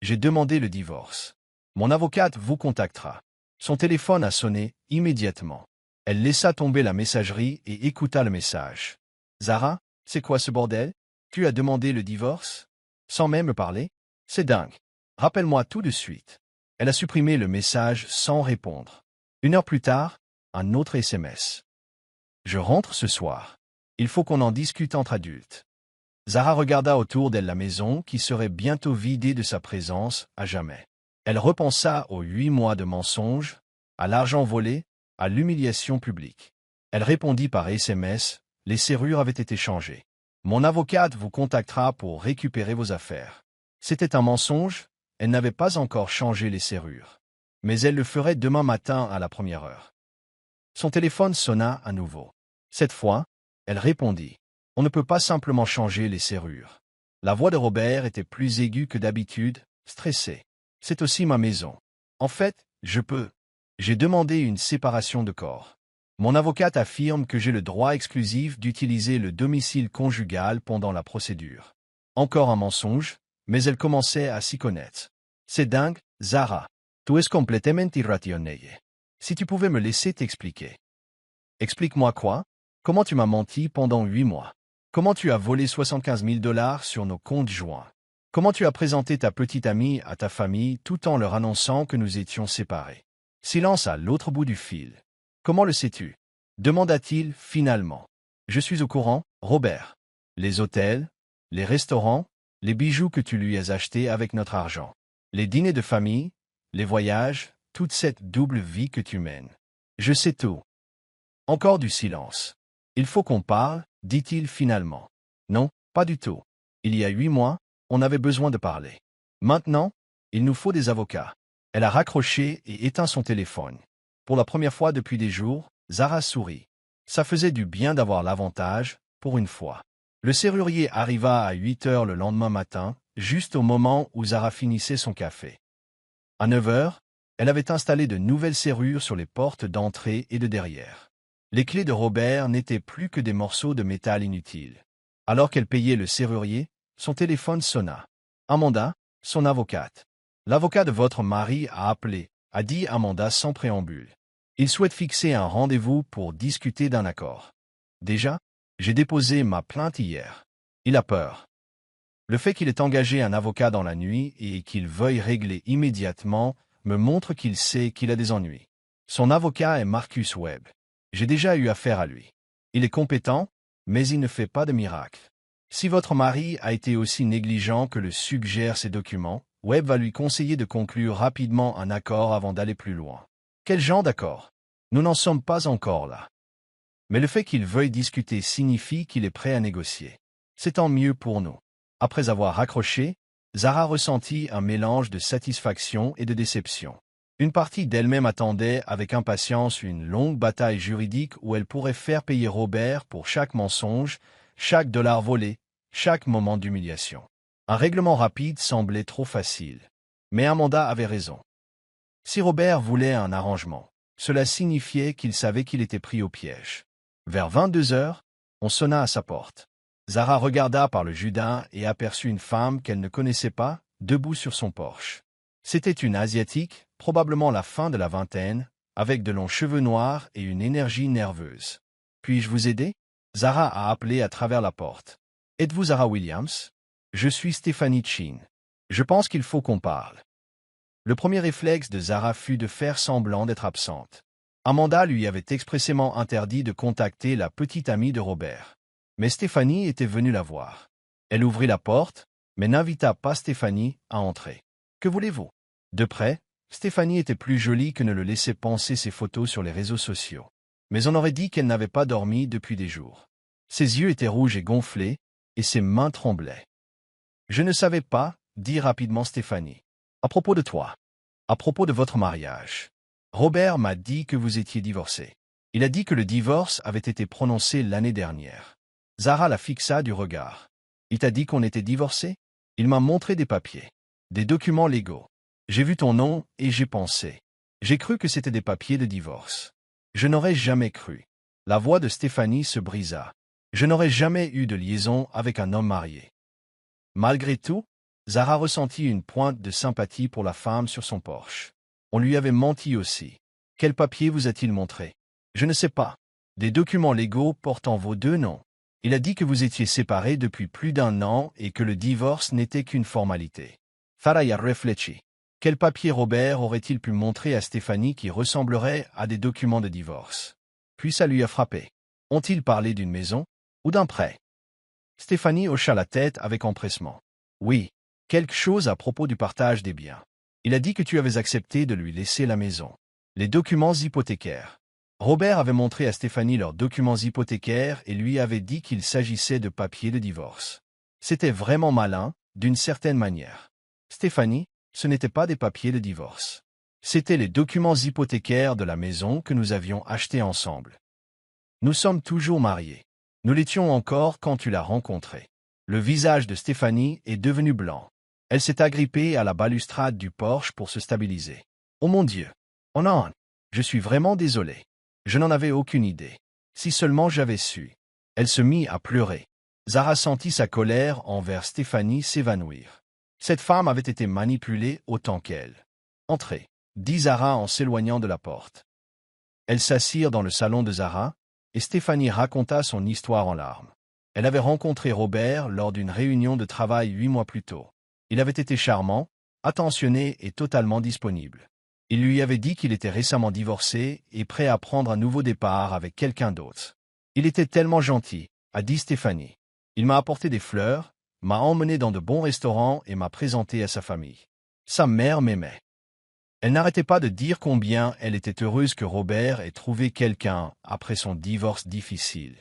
Speaker 1: J'ai demandé le divorce. Mon avocate vous contactera. » Son téléphone a sonné immédiatement. Elle laissa tomber la messagerie et écouta le message. « Zara, c'est quoi ce bordel? Tu as demandé le divorce? Sans même me parler? C'est dingue. Rappelle-moi tout de suite. » Elle a supprimé le message sans répondre. 1 heure plus tard, un autre SMS. « Je rentre ce soir. Il faut qu'on en discute entre adultes. » Zara regarda autour d'elle la maison qui serait bientôt vidée de sa présence à jamais. Elle repensa aux 8 mois de mensonges, à l'argent volé, à l'humiliation publique. Elle répondit par SMS, « Les serrures avaient été changées. Mon avocate vous contactera pour récupérer vos affaires. » C'était un mensonge, elle n'avait pas encore changé les serrures. Mais elle le ferait demain matin à la première heure. Son téléphone sonna à nouveau. Cette fois, elle répondit. On ne peut pas simplement changer les serrures. La voix de Robert était plus aiguë que d'habitude, stressée. C'est aussi ma maison. En fait, je peux. J'ai demandé une séparation de corps. Mon avocate affirme que j'ai le droit exclusif d'utiliser le domicile conjugal pendant la procédure. Encore un mensonge, mais elle commençait à s'y connaître. C'est dingue, Zara. Tu es complètement irrationnelle. Si tu pouvais me laisser t'expliquer. Explique-moi quoi? Comment tu m'as menti pendant 8 mois? Comment tu as volé 75 000 $ sur nos comptes joints? Comment tu as présenté ta petite amie à ta famille tout en leur annonçant que nous étions séparés? Silence à l'autre bout du fil. Comment le sais-tu? Demanda-t-il finalement. Je suis au courant, Robert. Les hôtels, les restaurants, les bijoux que tu lui as achetés avec notre argent. Les dîners de famille, les voyages, toute cette double vie que tu mènes. Je sais tout. Encore du silence. Il faut qu'on parle, dit-il finalement. Non, pas du tout. Il y a 8 mois, on avait besoin de parler. Maintenant, il nous faut des avocats. Elle a raccroché et éteint son téléphone. Pour la première fois depuis des jours, Zara sourit. Ça faisait du bien d'avoir l'avantage, pour une fois. Le serrurier arriva à 8 heures le lendemain matin, juste au moment où Zara finissait son café. À 9 heures, elle avait installé de nouvelles serrures sur les portes d'entrée et de derrière. Les clés de Robert n'étaient plus que des morceaux de métal inutiles. Alors qu'elle payait le serrurier, son téléphone sonna. Amanda, son avocate. L'avocat de votre mari a appelé, a dit Amanda sans préambule. Il souhaite fixer un rendez-vous pour discuter d'un accord. Déjà, j'ai déposé ma plainte hier. Il a peur. Le fait qu'il ait engagé un avocat dans la nuit et qu'il veuille régler immédiatement me montre qu'il sait qu'il a des ennuis. Son avocat est Marcus Webb. J'ai déjà eu affaire à lui. Il est compétent, mais il ne fait pas de miracle. Si votre mari a été aussi négligent que le suggèrent ces documents, Webb va lui conseiller de conclure rapidement un accord avant d'aller plus loin. Quel genre d'accord? Nous n'en sommes pas encore là. Mais le fait qu'il veuille discuter signifie qu'il est prêt à négocier. C'est tant mieux pour nous. Après avoir raccroché, Zara ressentit un mélange de satisfaction et de déception. Une partie d'elle-même attendait avec impatience une longue bataille juridique où elle pourrait faire payer Robert pour chaque mensonge, chaque dollar volé, chaque moment d'humiliation. Un règlement rapide semblait trop facile. Mais Amanda avait raison. Si Robert voulait un arrangement, cela signifiait qu'il savait qu'il était pris au piège. Vers 22 heures, on sonna à sa porte. Zara regarda par le jardin et aperçut une femme qu'elle ne connaissait pas, debout sur son porche. C'était une Asiatique, probablement la fin de la vingtaine, avec de longs cheveux noirs et une énergie nerveuse. « Puis-je vous aider ?» Zara a appelé à travers la porte. « Êtes-vous Zara Williams ?»« Je suis Stephanie Chin. Je pense qu'il faut qu'on parle. » Le premier réflexe de Zara fut de faire semblant d'être absente. Amanda lui avait expressément interdit de contacter la petite amie de Robert. Mais Stéphanie était venue la voir. Elle ouvrit la porte, mais n'invita pas Stéphanie à entrer. Que voulez-vous? De près, Stéphanie était plus jolie que ne le laissaient penser ses photos sur les réseaux sociaux. Mais on aurait dit qu'elle n'avait pas dormi depuis des jours. Ses yeux étaient rouges et gonflés, et ses mains tremblaient. Je ne savais pas, dit rapidement Stéphanie. À propos de toi. À propos de votre mariage. Robert m'a dit que vous étiez divorcé. Il a dit que le divorce avait été prononcé l'année dernière. Zara la fixa du regard. Il t'a dit qu'on était divorcé? Il m'a montré des papiers. Des documents légaux. J'ai vu ton nom et j'ai pensé. J'ai cru que c'était des papiers de divorce. Je n'aurais jamais cru. La voix de Stéphanie se brisa. Je n'aurais jamais eu de liaison avec un homme marié. Malgré tout, Zara ressentit une pointe de sympathie pour la femme sur son porche. On lui avait menti aussi. Quel papier vous a-t-il montré? Je ne sais pas. Des documents légaux portant vos deux noms. Il a dit que vous étiez séparés depuis plus d'1 an et que le divorce n'était qu'une formalité. Faraya réfléchit. Quel papier Robert aurait-il pu montrer à Stéphanie qui ressemblerait à des documents de divorce? Puis ça lui a frappé. Ont-ils parlé d'une maison ou d'un prêt? Stéphanie hocha la tête avec empressement. Oui, quelque chose à propos du partage des biens. Il a dit que tu avais accepté de lui laisser la maison. Les documents hypothécaires. Robert avait montré à Stéphanie leurs documents hypothécaires et lui avait dit qu'il s'agissait de papiers de divorce. C'était vraiment malin, d'une certaine manière. Stéphanie, ce n'était pas des papiers de divorce. C'étaient les documents hypothécaires de la maison que nous avions achetés ensemble. Nous sommes toujours mariés. Nous l'étions encore quand tu l'as rencontré. Le visage de Stéphanie est devenu blanc. Elle s'est agrippée à la balustrade du porche pour se stabiliser. Oh mon Dieu! Oh non! Je suis vraiment désolé. Je n'en avais aucune idée. Si seulement j'avais su. Elle se mit à pleurer. Zara sentit sa colère envers Stéphanie s'évanouir. Cette femme avait été manipulée autant qu'elle. Entrez, dit Zara en s'éloignant de la porte. Elles s'assirent dans le salon de Zara, et Stéphanie raconta son histoire en larmes. Elle avait rencontré Robert lors d'une réunion de travail 8 mois plus tôt. Il avait été charmant, attentionné et totalement disponible. Il lui avait dit qu'il était récemment divorcé et prêt à prendre un nouveau départ avec quelqu'un d'autre. Il était tellement gentil, a dit Stéphanie. Il m'a apporté des fleurs, m'a emmené dans de bons restaurants et m'a présenté à sa famille. Sa mère m'aimait. Elle n'arrêtait pas de dire combien elle était heureuse que Robert ait trouvé quelqu'un après son divorce difficile.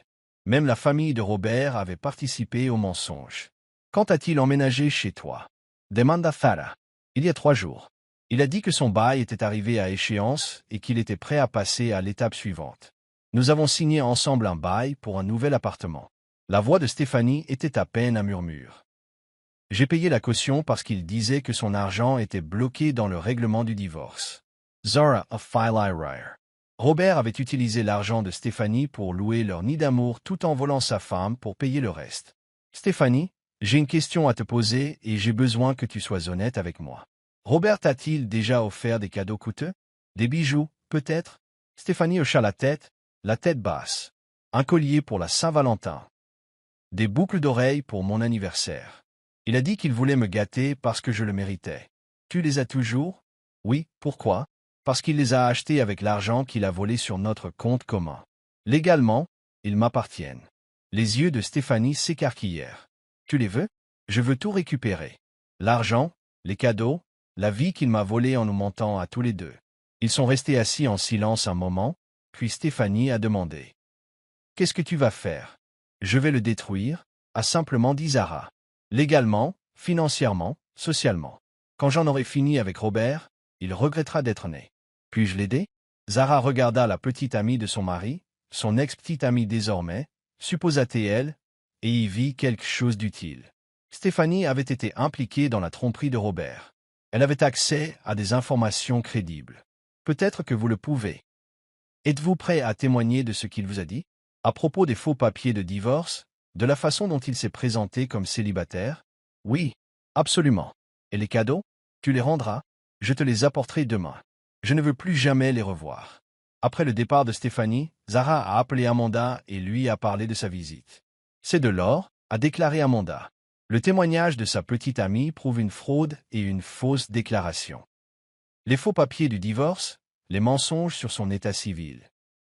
Speaker 1: Même la famille de Robert avait participé au mensonge. Quand a-t-il emménagé chez toi? Demanda Zara. Il y a 3 jours. Il a dit que son bail était arrivé à échéance et qu'il était prêt à passer à l'étape suivante. Nous avons signé ensemble un bail pour un nouvel appartement. La voix de Stéphanie était à peine un murmure. J'ai payé la caution parce qu'il disait que son argent était bloqué dans le règlement du divorce. Zara of Philirire. Robert avait utilisé l'argent de Stéphanie pour louer leur nid d'amour tout en volant sa femme pour payer le reste. Stéphanie, j'ai une question à te poser et j'ai besoin que tu sois honnête avec moi. Robert t'a-t-il déjà offert des cadeaux coûteux? Des bijoux, peut-être? Stéphanie hocha la tête basse. Un collier pour la Saint-Valentin. Des boucles d'oreilles pour mon anniversaire. Il a dit qu'il voulait me gâter parce que je le méritais. Tu les as toujours? Oui, pourquoi? Parce qu'il les a achetés avec l'argent qu'il a volé sur notre compte commun. Légalement, ils m'appartiennent. Les yeux de Stéphanie s'écarquillèrent. Tu les veux? Je veux tout récupérer. L'argent, les cadeaux, la vie qu'il m'a volée en nous mentant à tous les deux. Ils sont restés assis en silence un moment, puis Stéphanie a demandé. Qu'est-ce que tu vas faire? Je vais le détruire, a simplement dit Zara. Légalement, financièrement, socialement. Quand j'en aurai fini avec Robert, il regrettera d'être né. Puis-je l'aider? Zara regarda la petite amie de son mari, son ex-petite amie désormais, supposa-t-elle, et y vit quelque chose d'utile. Stéphanie avait été impliquée dans la tromperie de Robert. Elle avait accès à des informations crédibles. Peut-être que vous le pouvez. Êtes-vous prêt à témoigner de ce qu'il vous a dit? À propos des faux papiers de divorce, de la façon dont il s'est présenté comme célibataire? Oui, absolument. Et les cadeaux? Tu les rendras? Je te les apporterai demain. Je ne veux plus jamais les revoir. Après le départ de Stéphanie, Zara a appelé Amanda et lui a parlé de sa visite. C'est de l'or, a déclaré Amanda. Le témoignage de sa petite amie prouve une fraude et une fausse déclaration. Les faux papiers du divorce, les mensonges sur son état civil.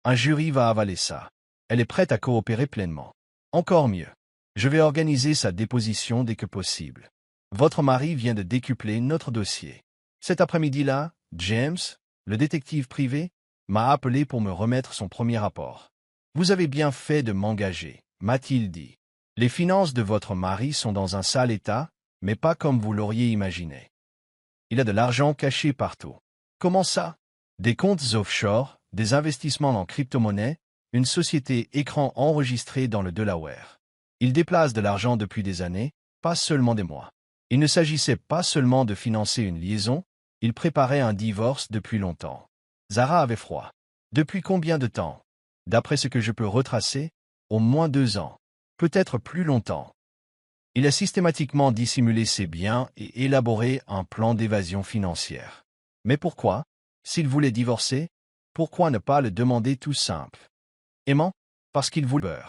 Speaker 1: Un jury va avaler ça. Elle est prête à coopérer pleinement. Encore mieux. Je vais organiser sa déposition dès que possible. Votre mari vient de décupler notre dossier. Cet après-midi-là, James, le détective privé, m'a appelé pour me remettre son premier rapport. Vous avez bien fait de m'engager, m'a-t-il dit. Les finances de votre mari sont dans un sale état, mais pas comme vous l'auriez imaginé. Il a de l'argent caché partout. Comment ça? Des comptes offshore, des investissements en crypto-monnaie, une société écran enregistrée dans le Delaware. Il déplace de l'argent depuis des années, pas seulement des mois. Il ne s'agissait pas seulement de financer une liaison, il préparait un divorce depuis longtemps. Zara avait froid. Depuis combien de temps? D'après ce que je peux retracer, au moins 2 ans. Peut-être plus longtemps. Il a systématiquement dissimulé ses biens et élaboré un plan d'évasion financière. Mais pourquoi? S'il voulait divorcer, pourquoi ne pas le demander tout simple? Aimant? Parce qu'il voulait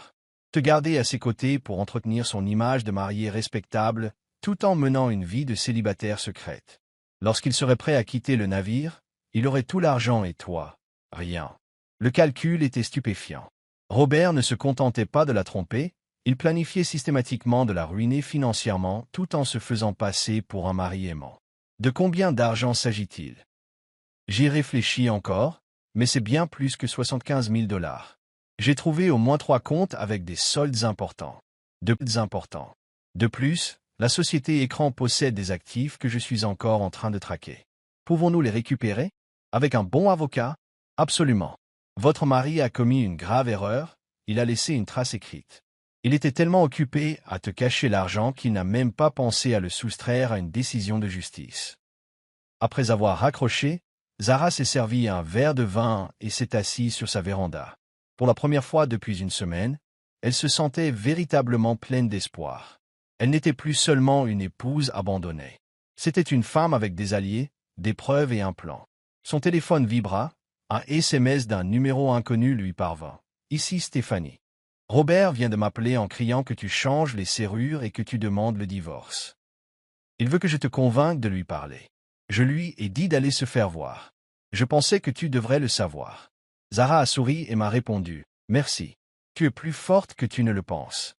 Speaker 1: te garder à ses côtés pour entretenir son image de marié respectable, tout en menant une vie de célibataire secrète. Lorsqu'il serait prêt à quitter le navire, il aurait tout l'argent et toi, rien. Le calcul était stupéfiant. Robert ne se contentait pas de la tromper, il planifiait systématiquement de la ruiner financièrement tout en se faisant passer pour un mari aimant. De combien d'argent s'agit-il? J'y réfléchis encore, mais c'est bien plus que 75 000 $. J'ai trouvé au moins 3 comptes avec des soldes importants. De plus, la société Écran possède des actifs que je suis encore en train de traquer. Pouvons-nous les récupérer? Avec un bon avocat? Absolument. Votre mari a commis une grave erreur, il a laissé une trace écrite. Il était tellement occupé à te cacher l'argent qu'il n'a même pas pensé à le soustraire à une décision de justice. Après avoir raccroché, Zara s'est servi un verre de vin et s'est assise sur sa véranda. Pour la première fois depuis une semaine, elle se sentait véritablement pleine d'espoir. Elle n'était plus seulement une épouse abandonnée. C'était une femme avec des alliés, des preuves et un plan. Son téléphone vibra, un SMS d'un numéro inconnu lui parvint. « Ici Stéphanie. Robert vient de m'appeler en criant que tu changes les serrures et que tu demandes le divorce. Il veut que je te convainque de lui parler. Je lui ai dit d'aller se faire voir. Je pensais que tu devrais le savoir. » Zara a souri et m'a répondu « Merci. Tu es plus forte que tu ne le penses. »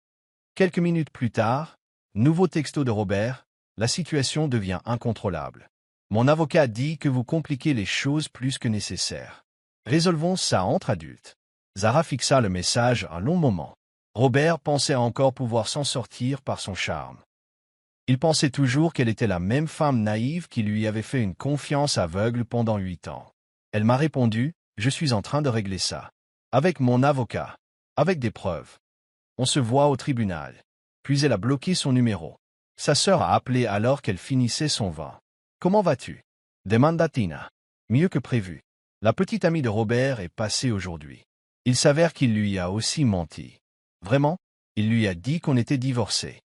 Speaker 1: Quelques minutes plus tard, nouveau texto de Robert, la situation devient incontrôlable. Mon avocat dit que vous compliquez les choses plus que nécessaire. Résolvons ça entre adultes. Zara fixa le message un long moment. Robert pensait encore pouvoir s'en sortir par son charme. Il pensait toujours qu'elle était la même femme naïve qui lui avait fait une confiance aveugle pendant 8 ans. Elle m'a répondu « Je suis en train de régler ça. Avec mon avocat. Avec des preuves. On se voit au tribunal. » Puis elle a bloqué son numéro. Sa sœur a appelé alors qu'elle finissait son vin. « Comment vas-tu » demanda Tina. « Mieux que prévu. La petite amie de Robert est passée aujourd'hui. Il s'avère qu'il lui a aussi menti. Vraiment, il lui a dit qu'on était divorcés.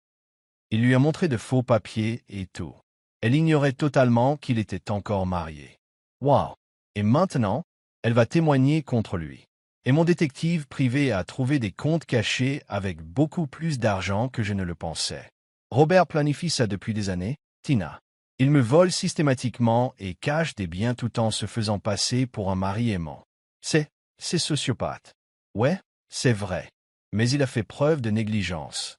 Speaker 1: Il lui a montré de faux papiers et tout. Elle ignorait totalement qu'il était encore marié. Waouh! Et maintenant, elle va témoigner contre lui. Et mon détective privé a trouvé des comptes cachés avec beaucoup plus d'argent que je ne le pensais. Robert planifie ça depuis des années, Tina. Il me vole systématiquement et cache des biens tout en se faisant passer pour un mari aimant. C'est sociopathe. Ouais, c'est vrai. Mais il a fait preuve de négligence.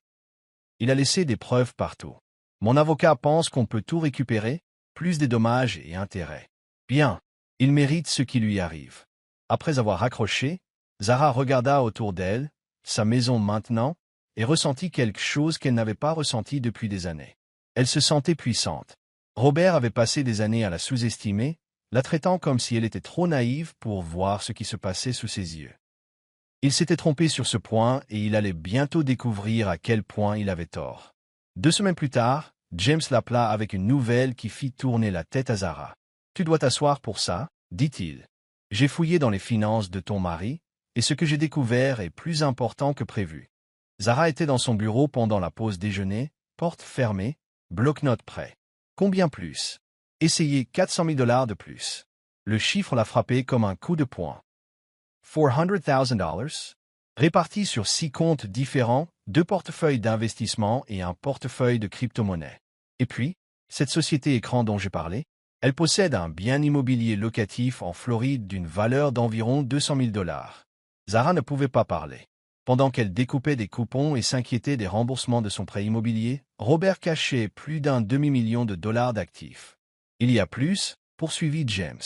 Speaker 1: Il a laissé des preuves partout. Mon avocat pense qu'on peut tout récupérer, plus des dommages et intérêts. Bien, il mérite ce qui lui arrive. Après avoir raccroché, Zara regarda autour d'elle, sa maison maintenant, et ressentit quelque chose qu'elle n'avait pas ressenti depuis des années. Elle se sentait puissante. Robert avait passé des années à la sous-estimer, la traitant comme si elle était trop naïve pour voir ce qui se passait sous ses yeux. Il s'était trompé sur ce point et il allait bientôt découvrir à quel point il avait tort. 2 semaines plus tard, James l'appela avec une nouvelle qui fit tourner la tête à Zara. « Tu dois t'asseoir pour ça, » dit-il. « J'ai fouillé dans les finances de ton mari, et ce que j'ai découvert est plus important que prévu. » Zara était dans son bureau pendant la pause déjeuner, porte fermée, bloc-notes prêt. « Combien plus ?» Essayez 400 000 $ de plus. Le chiffre l'a frappé comme un coup de poing. $400,000, répartis sur 6 comptes différents, 2 portefeuilles d'investissement et un portefeuille de crypto-monnaies. Et puis, cette société écran dont j'ai parlé, elle possède un bien immobilier locatif en Floride d'une valeur d'environ 200 000 $. Zara ne pouvait pas parler. Pendant qu'elle découpait des coupons et s'inquiétait des remboursements de son prêt immobilier, Robert cachait plus d'un demi-million de dollars d'actifs. Il y a plus, poursuivit James.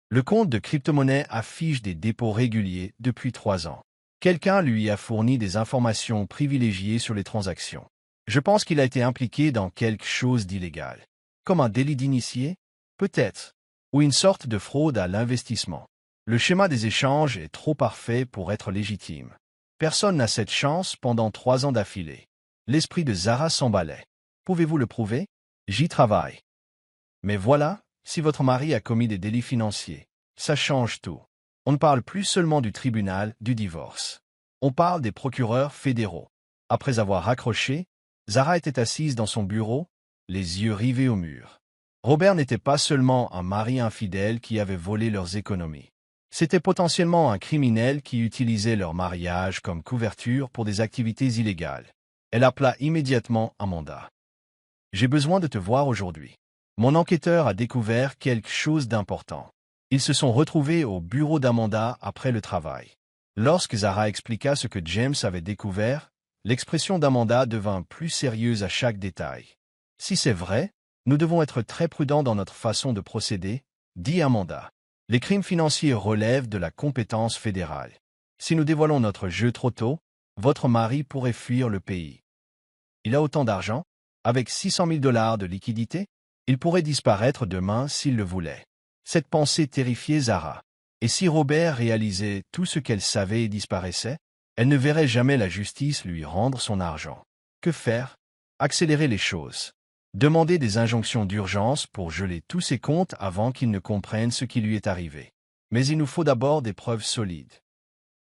Speaker 1: Le compte de crypto-monnaie affiche des dépôts réguliers depuis 3 ans. Quelqu'un lui a fourni des informations privilégiées sur les transactions. Je pense qu'il a été impliqué dans quelque chose d'illégal. Comme un délit d'initié? Peut-être. Ou une sorte de fraude à l'investissement. Le schéma des échanges est trop parfait pour être légitime. Personne n'a cette chance pendant 3 ans d'affilée. L'esprit de Zara s'emballait. Pouvez-vous le prouver? J'y travaille. Mais voilà, si votre mari a commis des délits financiers, ça change tout. On ne parle plus seulement du tribunal du divorce. On parle des procureurs fédéraux. Après avoir raccroché, Zara était assise dans son bureau, les yeux rivés au mur. Robert n'était pas seulement un mari infidèle qui avait volé leurs économies. C'était potentiellement un criminel qui utilisait leur mariage comme couverture pour des activités illégales. Elle appela immédiatement Amanda. « J'ai besoin de te voir aujourd'hui. Mon enquêteur a découvert quelque chose d'important. » Ils se sont retrouvés au bureau d'Amanda après le travail. Lorsque Zara expliqua ce que James avait découvert, l'expression d'Amanda devint plus sérieuse à chaque détail. « Si c'est vrai, nous devons être très prudents dans notre façon de procéder, » dit Amanda. « Les crimes financiers relèvent de la compétence fédérale. Si nous dévoilons notre jeu trop tôt, votre mari pourrait fuir le pays. Il a autant d'argent? Avec 600 000 $ de liquidité? Il pourrait disparaître demain s'il le voulait. » Cette pensée terrifiait Zara. Et si Robert réalisait tout ce qu'elle savait et disparaissait, elle ne verrait jamais la justice lui rendre son argent. Que faire? Accélérer les choses. Demandez des injonctions d'urgence pour geler tous ses comptes avant qu'il ne comprenne ce qui lui est arrivé. Mais il nous faut d'abord des preuves solides.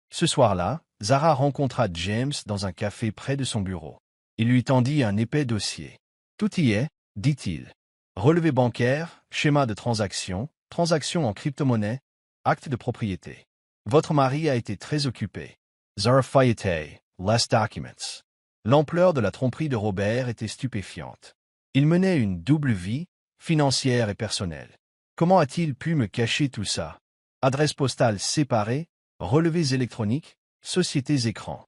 Speaker 1: Ce soir-là, Zara rencontra James dans un café près de son bureau. Il lui tendit un épais dossier. « Tout y est, dit-il. Relevé bancaire, schéma de transaction, transaction en crypto-monnaie, acte de propriété. Votre mari a été très occupé. Zara feuilletait les documents. L'ampleur de la tromperie de Robert était stupéfiante. Il menait une double vie, financière et personnelle. Comment a-t-il pu me cacher tout ça? Adresses postales séparées, relevés électroniques, sociétés écrans.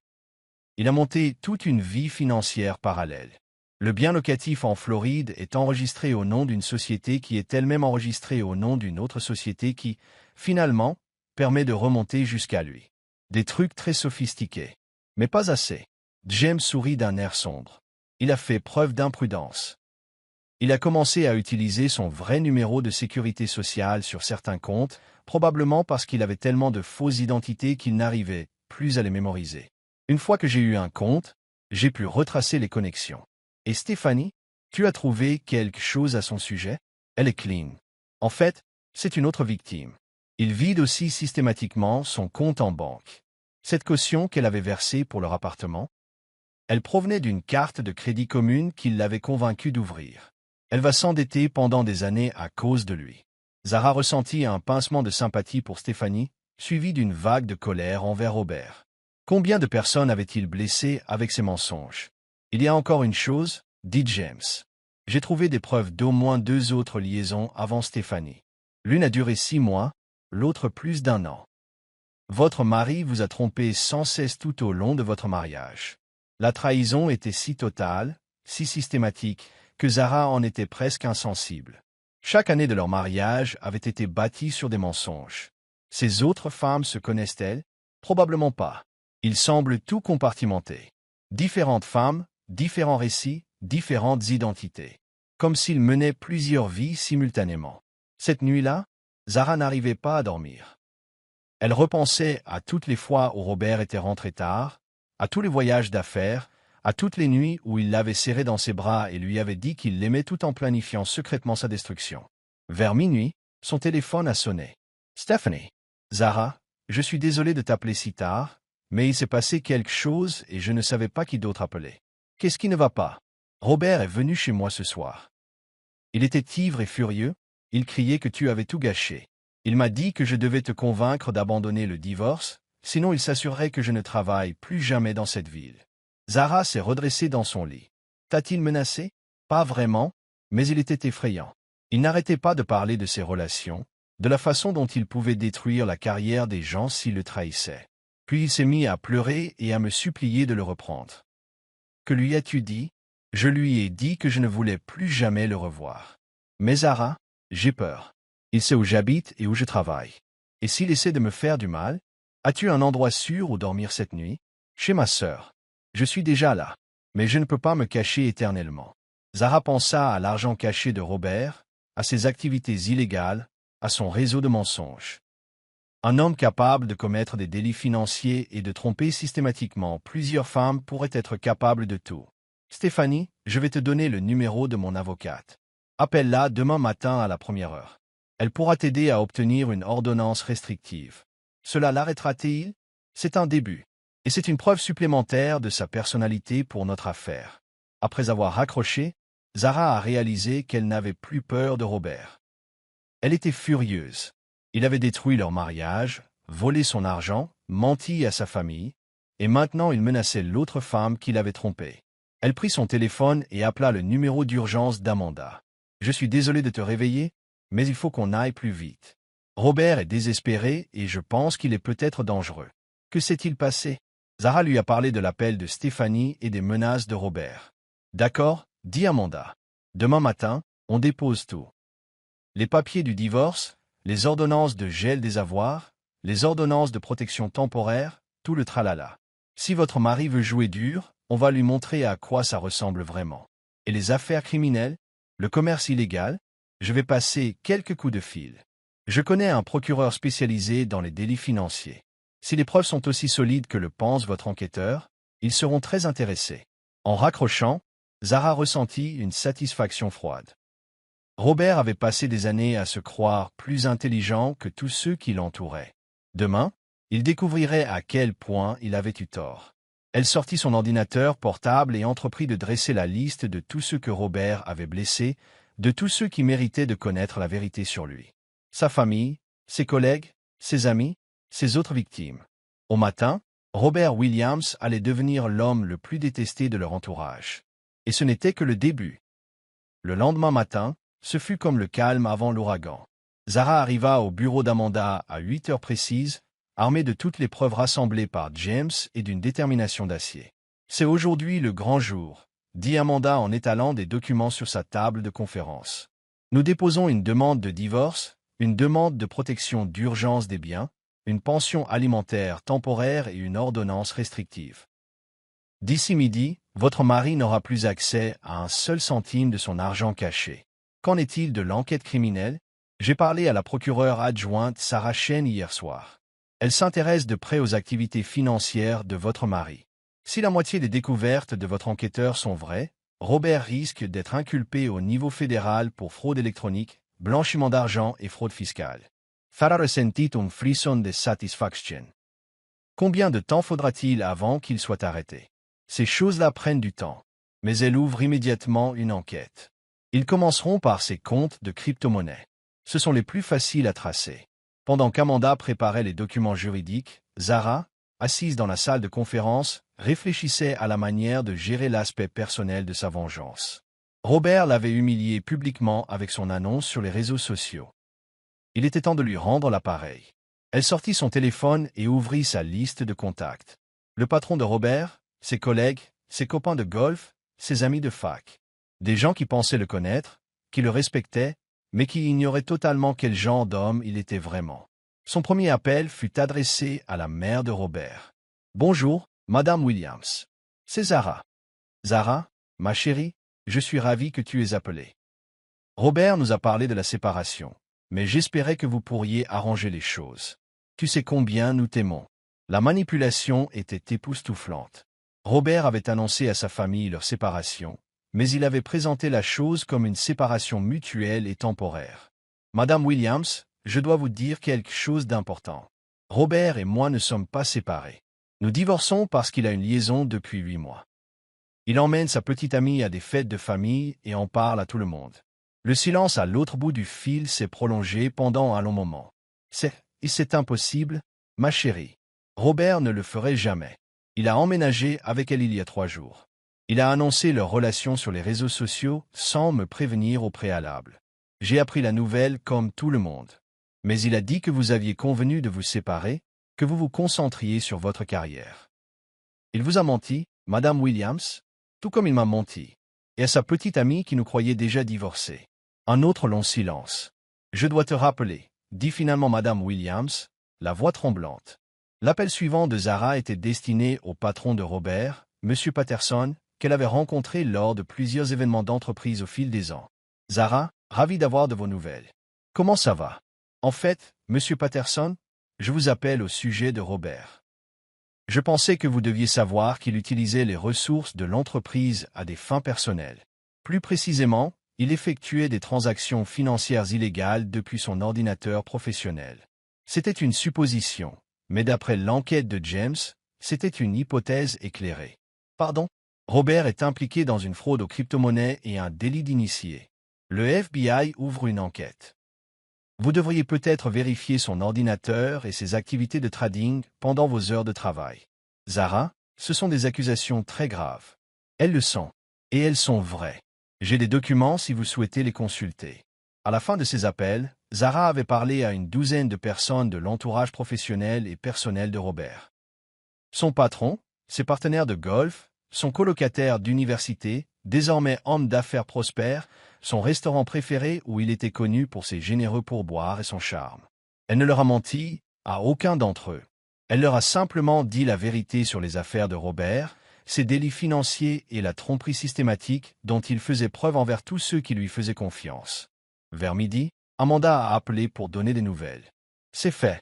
Speaker 1: Il a monté toute une vie financière parallèle. Le bien locatif en Floride est enregistré au nom d'une société qui est elle-même enregistrée au nom d'une autre société qui, finalement, permet de remonter jusqu'à lui. Des trucs très sophistiqués. Mais pas assez. James sourit d'un air sombre. Il a fait preuve d'imprudence. Il a commencé à utiliser son vrai numéro de sécurité sociale sur certains comptes, probablement parce qu'il avait tellement de fausses identités qu'il n'arrivait plus à les mémoriser. Une fois que j'ai eu un compte, j'ai pu retracer les connexions. Et Stéphanie, tu as trouvé quelque chose à son sujet? Elle est clean. En fait, c'est une autre victime. Il vide aussi systématiquement son compte en banque. Cette caution qu'elle avait versée pour leur appartement, elle provenait d'une carte de crédit commune qu'il l'avait convaincu d'ouvrir. Elle va s'endetter pendant des années à cause de lui. Zara ressentit un pincement de sympathie pour Stéphanie, suivi d'une vague de colère envers Robert. Combien de personnes avait-il blessé avec ses mensonges? Il y a encore une chose, dit James. J'ai trouvé des preuves d'au moins 2 autres liaisons avant Stéphanie. L'une a duré 6 mois, l'autre plus d'1 an. Votre mari vous a trompé sans cesse tout au long de votre mariage. La trahison était si totale, si systématique, que Zara en était presque insensible. Chaque année de leur mariage avait été bâtie sur des mensonges. Ces autres femmes se connaissent-elles? Probablement pas. Ils semblent tout compartimenter. Différentes femmes, différents récits, différentes identités. Comme s'ils menaient plusieurs vies simultanément. Cette nuit-là, Zara n'arrivait pas à dormir. Elle repensait à toutes les fois où Robert était rentré tard, à tous les voyages d'affaires, à toutes les nuits où il l'avait serré dans ses bras et lui avait dit qu'il l'aimait tout en planifiant secrètement sa destruction. Vers minuit, son téléphone a sonné. « Stephanie. Zara, je suis désolé de t'appeler si tard, mais il s'est passé quelque chose et je ne savais pas qui d'autre appeler. Qu'est-ce qui ne va pas? Robert est venu chez moi ce soir. Il était ivre et furieux, il criait que tu avais tout gâché. Il m'a dit que je devais te convaincre d'abandonner le divorce, sinon il s'assurerait que je ne travaille plus jamais dans cette ville. » Zara s'est redressée dans son lit. T'a-t-il menacé? Pas vraiment, mais il était effrayant. Il n'arrêtait pas de parler de ses relations, de la façon dont il pouvait détruire la carrière des gens s'il le trahissait. Puis il s'est mis à pleurer et à me supplier de le reprendre. Que lui as-tu dit? Je lui ai dit que je ne voulais plus jamais le revoir. Mais Zara, j'ai peur. Il sait où j'habite et où je travaille. Et s'il essaie de me faire du mal, as-tu un endroit sûr où dormir cette nuit? Chez ma sœur. Je suis déjà là, mais je ne peux pas me cacher éternellement. Zara pensa à l'argent caché de Robert, à ses activités illégales, à son réseau de mensonges. Un homme capable de commettre des délits financiers et de tromper systématiquement plusieurs femmes pourrait être capable de tout. Stéphanie, je vais te donner le numéro de mon avocate. Appelle-la demain matin à la 1e heure. Elle pourra t'aider à obtenir une ordonnance restrictive. Cela l'arrêtera-t-il? C'est un début. Et c'est une preuve supplémentaire de sa personnalité pour notre affaire. Après avoir raccroché, Zara a réalisé qu'elle n'avait plus peur de Robert. Elle était furieuse. Il avait détruit leur mariage, volé son argent, menti à sa famille, et maintenant il menaçait l'autre femme qu'il avait trompée. Elle prit son téléphone et appela le numéro d'urgence d'Amanda. « Je suis désolé de te réveiller, mais il faut qu'on aille plus vite. Robert est désespéré et je pense qu'il est peut-être dangereux. Que s'est-il passé? » Zara lui a parlé de l'appel de Stéphanie et des menaces de Robert. « D'accord, dit Amanda. Demain matin, on dépose tout. Les papiers du divorce, les ordonnances de gel des avoirs, les ordonnances de protection temporaire, tout le tralala. Si votre mari veut jouer dur, on va lui montrer à quoi ça ressemble vraiment. Et les affaires criminelles, le commerce illégal, je vais passer quelques coups de fil. Je connais un procureur spécialisé dans les délits financiers. Si les preuves sont aussi solides que le pense votre enquêteur, ils seront très intéressés. » En raccrochant, Zara ressentit une satisfaction froide. Robert avait passé des années à se croire plus intelligent que tous ceux qui l'entouraient. Demain, il découvrirait à quel point il avait eu tort. Elle sortit son ordinateur portable et entreprit de dresser la liste de tous ceux que Robert avait blessés, de tous ceux qui méritaient de connaître la vérité sur lui. Sa famille, ses collègues, ses amis, ses autres victimes. Au matin, Robert Williams allait devenir l'homme le plus détesté de leur entourage. Et ce n'était que le début. Le lendemain matin, ce fut comme le calme avant l'ouragan. Zara arriva au bureau d'Amanda à 8 heures précises, armée de toutes les preuves rassemblées par James et d'une détermination d'acier. « C'est aujourd'hui le grand jour », dit Amanda en étalant des documents sur sa table de conférence. « Nous déposons une demande de divorce, une demande de protection d'urgence des biens, une pension alimentaire temporaire et une ordonnance restrictive. D'ici midi, votre mari n'aura plus accès à un seul centime de son argent caché. Qu'en est-il de l'enquête criminelle? J'ai parlé à la procureure adjointe Sarah Chen hier soir. Elle s'intéresse de près aux activités financières de votre mari. Si la moitié des découvertes de votre enquêteur sont vraies, Robert risque d'être inculpé au niveau fédéral pour fraude électronique, blanchiment d'argent et fraude fiscale. Farah ressentit un frisson de satisfaction. Combien de temps faudra-t-il avant qu'il soit arrêté? Ces choses-là prennent du temps. Mais elle ouvre immédiatement une enquête. Ils commenceront par ses comptes de crypto-monnaie. Ce sont les plus faciles à tracer. Pendant qu'Amanda préparait les documents juridiques, Zara, assise dans la salle de conférence, réfléchissait à la manière de gérer l'aspect personnel de sa vengeance. Robert l'avait humilié publiquement avec son annonce sur les réseaux sociaux. Il était temps de lui rendre l'appareil. Elle sortit son téléphone et ouvrit sa liste de contacts. Le patron de Robert, ses collègues, ses copains de golf, ses amis de fac. Des gens qui pensaient le connaître, qui le respectaient, mais qui ignoraient totalement quel genre d'homme il était vraiment. Son premier appel fut adressé à la mère de Robert. « Bonjour, Madame Williams. C'est Zara. »« Zara, ma chérie, je suis ravi que tu aies appelé. Robert nous a parlé de la séparation, mais j'espérais que vous pourriez arranger les choses. Tu sais combien nous t'aimons. » La manipulation était époustouflante. Robert avait annoncé à sa famille leur séparation, mais il avait présenté la chose comme une séparation mutuelle et temporaire. « Madame Williams, je dois vous dire quelque chose d'important. Robert et moi ne sommes pas séparés. Nous divorçons parce qu'il a une liaison depuis 8 mois. Il emmène sa petite amie à des fêtes de famille et en parle à tout le monde. Le silence à l'autre bout du fil s'est prolongé pendant un long moment. C'est impossible, ma chérie. Robert ne le ferait jamais. Il a emménagé avec elle il y a 3 jours. Il a annoncé leur relation sur les réseaux sociaux sans me prévenir au préalable. J'ai appris la nouvelle comme tout le monde. Mais il a dit que vous aviez convenu de vous séparer, que vous vous concentriez sur votre carrière. Il vous a menti, Madame Williams, tout comme il m'a menti. Et à sa petite amie qui nous croyait déjà divorcés. Un autre long silence. Je dois te rappeler, dit finalement Madame Williams, la voix tremblante. L'appel suivant de Zara était destiné au patron de Robert, M. Patterson, qu'elle avait rencontré lors de plusieurs événements d'entreprise au fil des ans. Zara, ravi d'avoir de vos nouvelles. Comment ça va? En fait, M. Patterson, je vous appelle au sujet de Robert. Je pensais que vous deviez savoir qu'il utilisait les ressources de l'entreprise à des fins personnelles. Plus précisément, il effectuait des transactions financières illégales depuis son ordinateur professionnel. C'était une supposition, mais d'après l'enquête de James, c'était une hypothèse éclairée. Pardon? Robert est impliqué dans une fraude aux crypto-monnaies et un délit d'initié. Le FBI ouvre une enquête. Vous devriez peut-être vérifier son ordinateur et ses activités de trading pendant vos heures de travail. Zara, ce sont des accusations très graves. Elles le sont. Et elles sont vraies. J'ai des documents si vous souhaitez les consulter. À la fin de ces appels, Zara avait parlé à une douzaine de personnes de l'entourage professionnel et personnel de Robert. Son patron, ses partenaires de golf, son colocataire d'université, désormais homme d'affaires prospère, son restaurant préféré où il était connu pour ses généreux pourboires et son charme. Elle ne leur a menti à aucun d'entre eux. Elle leur a simplement dit la vérité sur les affaires de Robert, ses délits financiers et la tromperie systématique dont il faisait preuve envers tous ceux qui lui faisaient confiance. Vers midi, Amanda a appelé pour donner des nouvelles. C'est fait.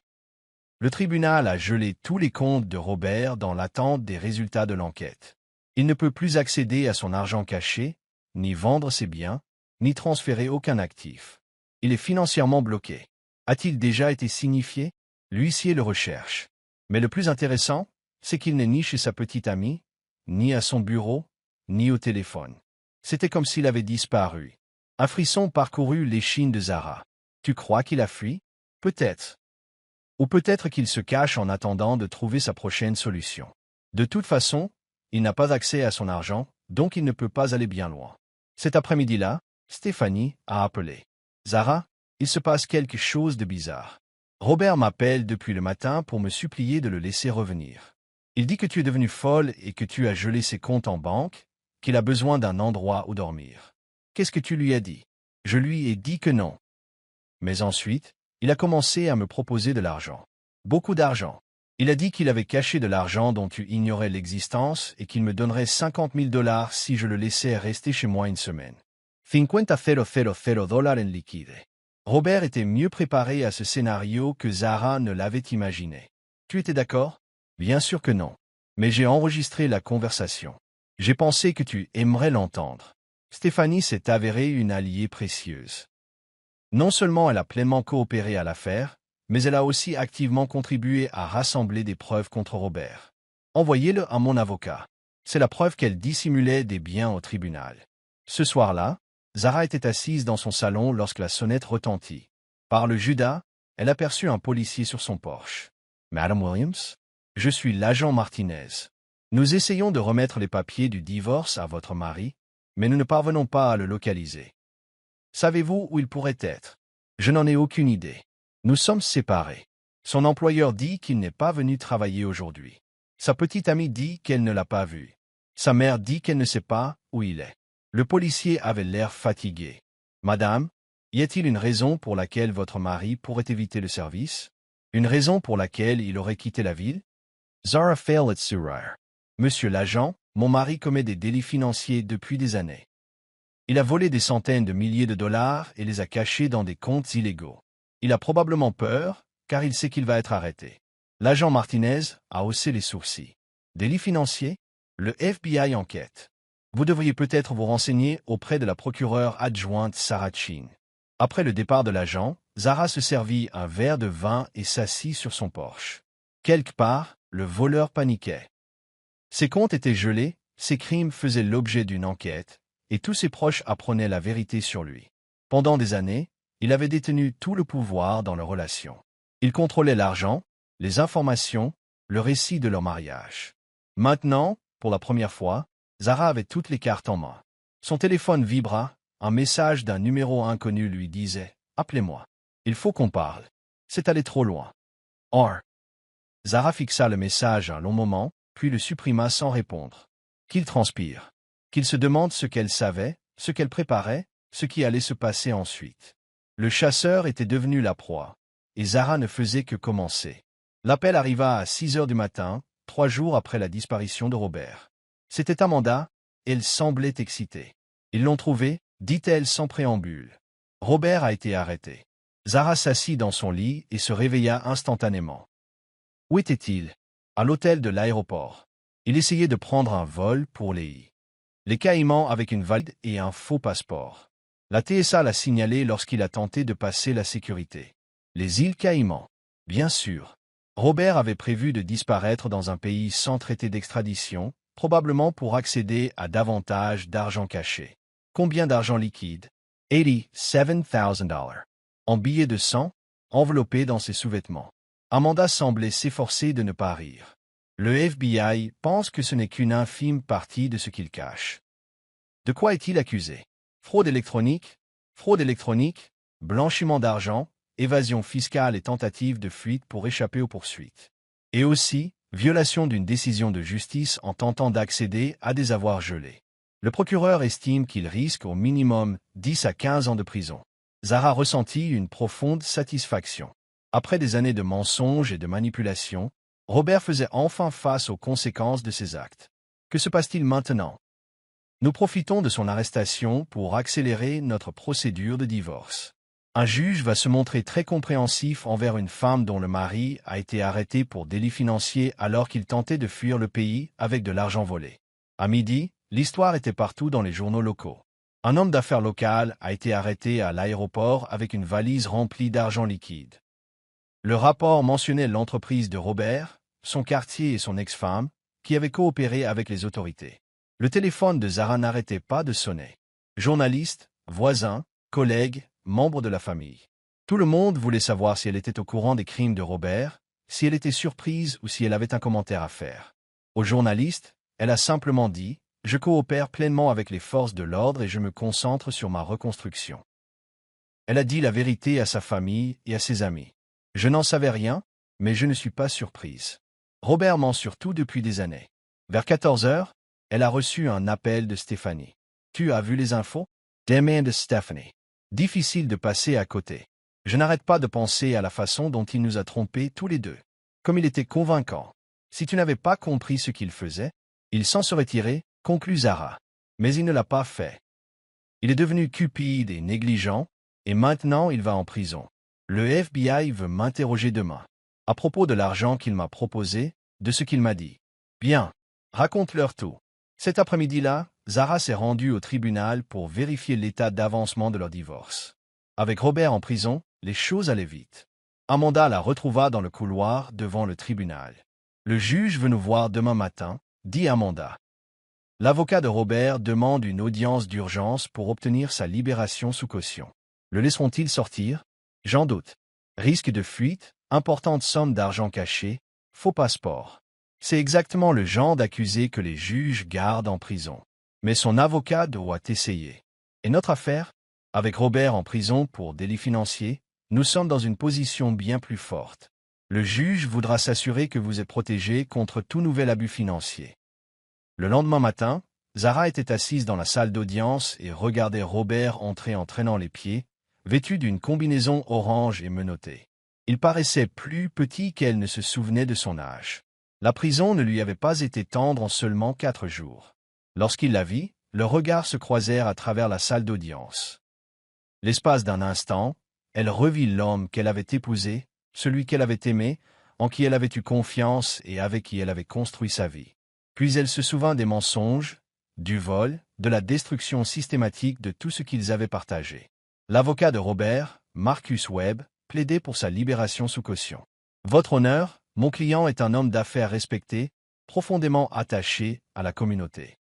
Speaker 1: Le tribunal a gelé tous les comptes de Robert dans l'attente des résultats de l'enquête. Il ne peut plus accéder à son argent caché, ni vendre ses biens, ni transférer aucun actif. Il est financièrement bloqué. A-t-il déjà été signifié? L'huissier le recherche. Mais le plus intéressant, c'est qu'il n'est ni chez sa petite amie, ni à son bureau, ni au téléphone. C'était comme s'il avait disparu. Un frisson parcourut l'échine de Zara. Tu crois qu'il a fui? Peut-être. Ou peut-être qu'il se cache en attendant de trouver sa prochaine solution. De toute façon, il n'a pas accès à son argent, donc il ne peut pas aller bien loin. Cet après-midi-là, Stéphanie a appelé. Zara, il se passe quelque chose de bizarre. Robert m'appelle depuis le matin pour me supplier de le laisser revenir. Il dit que tu es devenue folle et que tu as gelé ses comptes en banque, qu'il a besoin d'un endroit où dormir. Qu'est-ce que tu lui as dit? Je lui ai dit que non. Mais ensuite, il a commencé à me proposer de l'argent. Beaucoup d'argent. Il a dit qu'il avait caché de l'argent dont tu ignorais l'existence et qu'il me donnerait 50 000 $ si je le laissais rester chez moi une semaine. 50 000 $ en liquide. Robert était mieux préparé à ce scénario que Zara ne l'avait imaginé. Tu étais d'accord? Bien sûr que non. Mais j'ai enregistré la conversation. J'ai pensé que tu aimerais l'entendre. Stéphanie s'est avérée une alliée précieuse. Non seulement elle a pleinement coopéré à l'affaire, mais elle a aussi activement contribué à rassembler des preuves contre Robert. Envoyez-le à mon avocat. C'est la preuve qu'elle dissimulait des biens au tribunal. Ce soir-là, Zara était assise dans son salon lorsque la sonnette retentit. Par le Judas, elle aperçut un policier sur son porche. « Madame Williams, je suis l'agent Martinez. Nous essayons de remettre les papiers du divorce à votre mari, mais nous ne parvenons pas à le localiser. Savez-vous où il pourrait être? Je n'en ai aucune idée. Nous sommes séparés. Son employeur dit qu'il n'est pas venu travailler aujourd'hui. Sa petite amie dit qu'elle ne l'a pas vu. Sa mère dit qu'elle ne sait pas où il est. » Le policier avait l'air fatigué. « Madame, y a-t-il une raison pour laquelle votre mari pourrait éviter le service? Une raison pour laquelle il aurait quitté la ville? » Zara failed sourire. « Monsieur l'agent, mon mari commet des délits financiers depuis des années. Il a volé des centaines de milliers de dollars et les a cachés dans des comptes illégaux. Il a probablement peur, car il sait qu'il va être arrêté. » L'agent Martinez a haussé les sourcils. « Délits financiers? Le FBI enquête. Vous devriez peut-être vous renseigner auprès de la procureure adjointe Sarah Chin. » Après le départ de l'agent, Zara se servit un verre de vin et s'assit sur son porche. Quelque part, le voleur paniquait. Ses comptes étaient gelés, ses crimes faisaient l'objet d'une enquête, et tous ses proches apprenaient la vérité sur lui. Pendant des années, il avait détenu tout le pouvoir dans leur relation. Il contrôlait l'argent, les informations, le récit de leur mariage. Maintenant, pour la première fois, Zara avait toutes les cartes en main. Son téléphone vibra, un message d'un numéro inconnu lui disait « Appelez-moi. Il faut qu'on parle. C'est allé trop loin. » Or. Zara fixa le message un long moment, puis le supprima sans répondre. Qu'il transpire. Qu'il se demande ce qu'elle savait, ce qu'elle préparait, ce qui allait se passer ensuite. Le chasseur était devenu la proie, et Zara ne faisait que commencer. L'appel arriva à 6 heures du matin, 3 jours après la disparition de Robert. C'était Amanda, et elle semblait excitée. « Ils l'ont trouvé », dit-elle sans préambule. « Robert a été arrêté. » Zara s'assit dans son lit et se réveilla instantanément. Où était-il? À l'hôtel de l'aéroport. Il essayait de prendre un vol pour les Caïmans avec une valide et un faux passeport. La TSA l'a signalé lorsqu'il a tenté de passer la sécurité. Les îles Caïmans. Bien sûr. Robert avait prévu de disparaître dans un pays sans traité d'extradition, probablement pour accéder à davantage d'argent caché. Combien d'argent liquide? 87 000 $. En billets de 100, enveloppés dans ses sous-vêtements. Amanda semblait s'efforcer de ne pas rire. Le FBI pense que ce n'est qu'une infime partie de ce qu'il cache. De quoi est-il accusé? Fraude électronique, blanchiment d'argent, évasion fiscale et tentative de fuite pour échapper aux poursuites. Et aussi, violation d'une décision de justice en tentant d'accéder à des avoirs gelés. Le procureur estime qu'il risque au minimum 10 à 15 ans de prison. Zara ressentit une profonde satisfaction. Après des années de mensonges et de manipulations, Robert faisait enfin face aux conséquences de ses actes. Que se passe-t-il maintenant? Nous profitons de son arrestation pour accélérer notre procédure de divorce. Un juge va se montrer très compréhensif envers une femme dont le mari a été arrêté pour délit financier alors qu'il tentait de fuir le pays avec de l'argent volé. À midi, l'histoire était partout dans les journaux locaux. Un homme d'affaires local a été arrêté à l'aéroport avec une valise remplie d'argent liquide. Le rapport mentionnait l'entreprise de Robert, son quartier et son ex-femme, qui avaient coopéré avec les autorités. Le téléphone de Zara n'arrêtait pas de sonner. Journalistes, voisins, collègues, membres de la famille. Tout le monde voulait savoir si elle était au courant des crimes de Robert, si elle était surprise ou si elle avait un commentaire à faire. Aux journalistes, elle a simplement dit « Je coopère pleinement avec les forces de l'ordre et je me concentre sur ma reconstruction ». Elle a dit la vérité à sa famille et à ses amis. « Je n'en savais rien, mais je ne suis pas surprise. Robert ment surtout depuis des années. » Vers 14 heures, elle a reçu un appel de Stéphanie. « Tu as vu les infos ?» Des mains de Stéphanie. Difficile de passer à côté. Je n'arrête pas de penser à la façon dont il nous a trompés tous les deux. Comme il était convaincant. Si tu n'avais pas compris ce qu'il faisait, il s'en serait tiré, conclut Zara. Mais il ne l'a pas fait. Il est devenu cupide et négligent, et maintenant il va en prison. Le FBI veut m'interroger demain. À propos de l'argent qu'il m'a proposé, de ce qu'il m'a dit. Bien, raconte-leur tout. Cet après-midi-là, Zara s'est rendue au tribunal pour vérifier l'état d'avancement de leur divorce. Avec Robert en prison, les choses allaient vite. Amanda la retrouva dans le couloir devant le tribunal. « Le juge veut nous voir demain matin », dit Amanda. L'avocat de Robert demande une audience d'urgence pour obtenir sa libération sous caution. Le laisseront-ils sortir? J'en doute. Risque de fuite, importante somme d'argent cachée, faux passeport. C'est exactement le genre d'accusé que les juges gardent en prison. Mais son avocat doit essayer. Et notre affaire? Avec Robert en prison pour délit financier, nous sommes dans une position bien plus forte. Le juge voudra s'assurer que vous êtes protégé contre tout nouvel abus financier. Le lendemain matin, Zara était assise dans la salle d'audience et regardait Robert entrer en traînant les pieds, vêtu d'une combinaison orange et menottée. Il paraissait plus petit qu'elle ne se souvenait de son âge. La prison ne lui avait pas été tendre en seulement 4 jours. Lorsqu'il la vit, leurs regards se croisèrent à travers la salle d'audience. L'espace d'un instant, elle revit l'homme qu'elle avait épousé, celui qu'elle avait aimé, en qui elle avait eu confiance et avec qui elle avait construit sa vie. Puis elle se souvint des mensonges, du vol, de la destruction systématique de tout ce qu'ils avaient partagé. L'avocat de Robert, Marcus Webb, plaidait pour sa libération sous caution. « Votre honneur, mon client est un homme d'affaires respecté, profondément attaché à la communauté.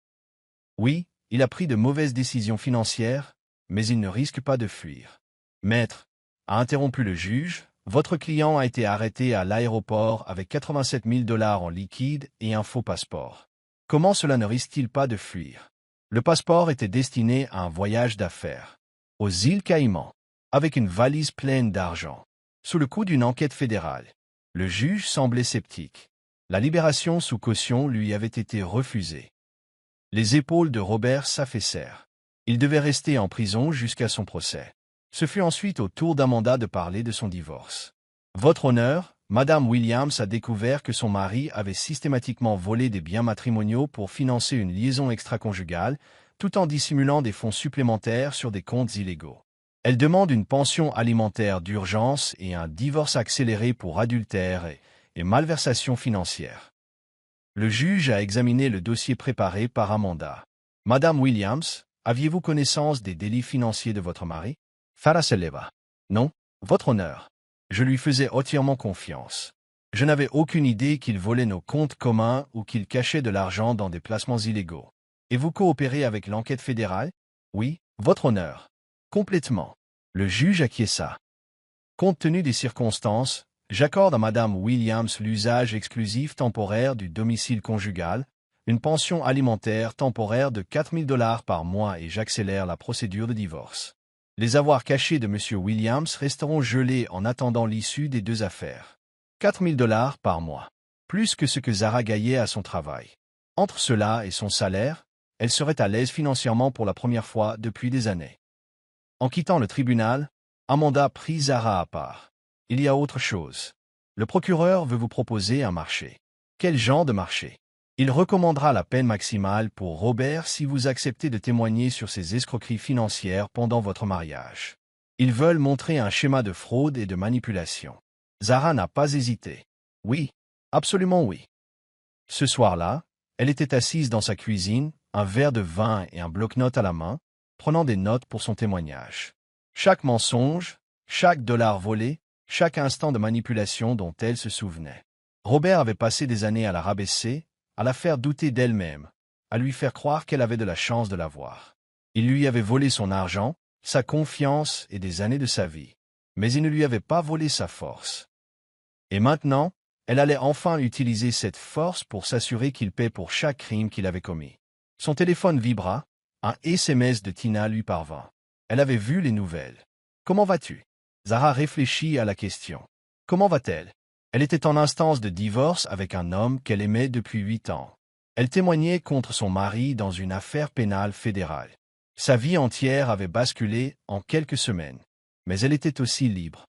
Speaker 1: Oui, il a pris de mauvaises décisions financières, mais il ne risque pas de fuir. Maître, » a interrompu le juge, « votre client a été arrêté à l'aéroport avec 87 000 $ en liquide et un faux passeport. Comment cela ne risque-t-il pas de fuir? Le passeport était destiné à un voyage d'affaires. Aux îles Caïmans, avec une valise pleine d'argent. Sous le coup d'une enquête fédérale. Le juge semblait sceptique. La libération sous caution lui avait été refusée. Les épaules de Robert s'affaissèrent. Il devait rester en prison jusqu'à son procès. Ce fut ensuite au tour d'Amanda de parler de son divorce. Votre honneur, Madame Williams a découvert que son mari avait systématiquement volé des biens matrimoniaux pour financer une liaison extraconjugale, tout en dissimulant des fonds supplémentaires sur des comptes illégaux. Elle demande une pension alimentaire d'urgence et un divorce accéléré pour adultère et malversation financière. Le juge a examiné le dossier préparé par Amanda. Madame Williams, aviez-vous connaissance des délits financiers de votre mari? Farah se leva. Non, votre honneur. Je lui faisais entièrement confiance. Je n'avais aucune idée qu'il volait nos comptes communs ou qu'il cachait de l'argent dans des placements illégaux. Et vous coopérez avec l'enquête fédérale? Oui, votre honneur. Complètement. Le juge acquiesça. Compte tenu des circonstances, j'accorde à Madame Williams l'usage exclusif temporaire du domicile conjugal, une pension alimentaire temporaire de 4 000 $ par mois et j'accélère la procédure de divorce. Les avoirs cachés de M. Williams resteront gelés en attendant l'issue des 2 affaires. 4 000 $ par mois. Plus que ce que Zara gagnait à son travail. Entre cela et son salaire, elle serait à l'aise financièrement pour la première fois depuis des années. En quittant le tribunal, Amanda prit Zara à part. Il y a autre chose. Le procureur veut vous proposer un marché. Quel genre de marché? Il recommandera la peine maximale pour Robert si vous acceptez de témoigner sur ses escroqueries financières pendant votre mariage. Ils veulent montrer un schéma de fraude et de manipulation. Zara n'a pas hésité. Oui, absolument oui. Ce soir-là, Elle était assise dans sa cuisine, un verre de vin et un bloc-notes à la main, prenant des notes pour son témoignage. Chaque mensonge, chaque dollar volé, chaque instant de manipulation dont elle se souvenait. Robert avait passé des années à la rabaisser, à la faire douter d'elle-même, à lui faire croire qu'elle avait de la chance de l'avoir. Il lui avait volé son argent, sa confiance et des années de sa vie. Mais il ne lui avait pas volé sa force. Et maintenant, elle allait enfin utiliser cette force pour s'assurer qu'il paie pour chaque crime qu'il avait commis. Son téléphone vibra, un SMS de Tina lui parvint. Elle avait vu les nouvelles. « Comment vas-tu » Zara réfléchit à la question. « Comment va-t-elle » Elle était en instance de divorce avec un homme qu'elle aimait depuis 8 ans. Elle témoignait contre son mari dans une affaire pénale fédérale. Sa vie entière avait basculé en quelques semaines. Mais elle était aussi libre.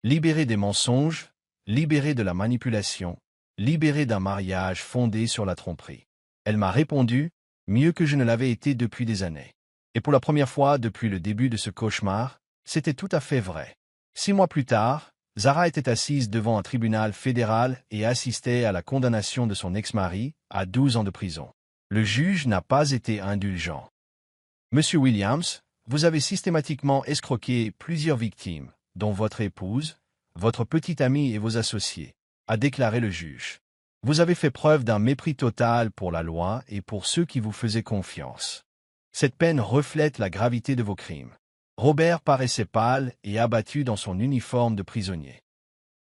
Speaker 1: Libérée des mensonges, libérée de la manipulation, libérée d'un mariage fondé sur la tromperie. Elle m'a répondu, mieux que je ne l'avais été depuis des années. Et pour la première fois depuis le début de ce cauchemar, c'était tout à fait vrai. 6 mois plus tard, Zara était assise devant un tribunal fédéral et assistait à la condamnation de son ex-mari à 12 ans de prison. Le juge n'a pas été indulgent. « Monsieur Williams, vous avez systématiquement escroqué plusieurs victimes, dont votre épouse, votre petite amie et vos associés, » a déclaré le juge. « Vous avez fait preuve d'un mépris total pour la loi et pour ceux qui vous faisaient confiance. Cette peine reflète la gravité de vos crimes. » Robert paraissait pâle et abattu dans son uniforme de prisonnier.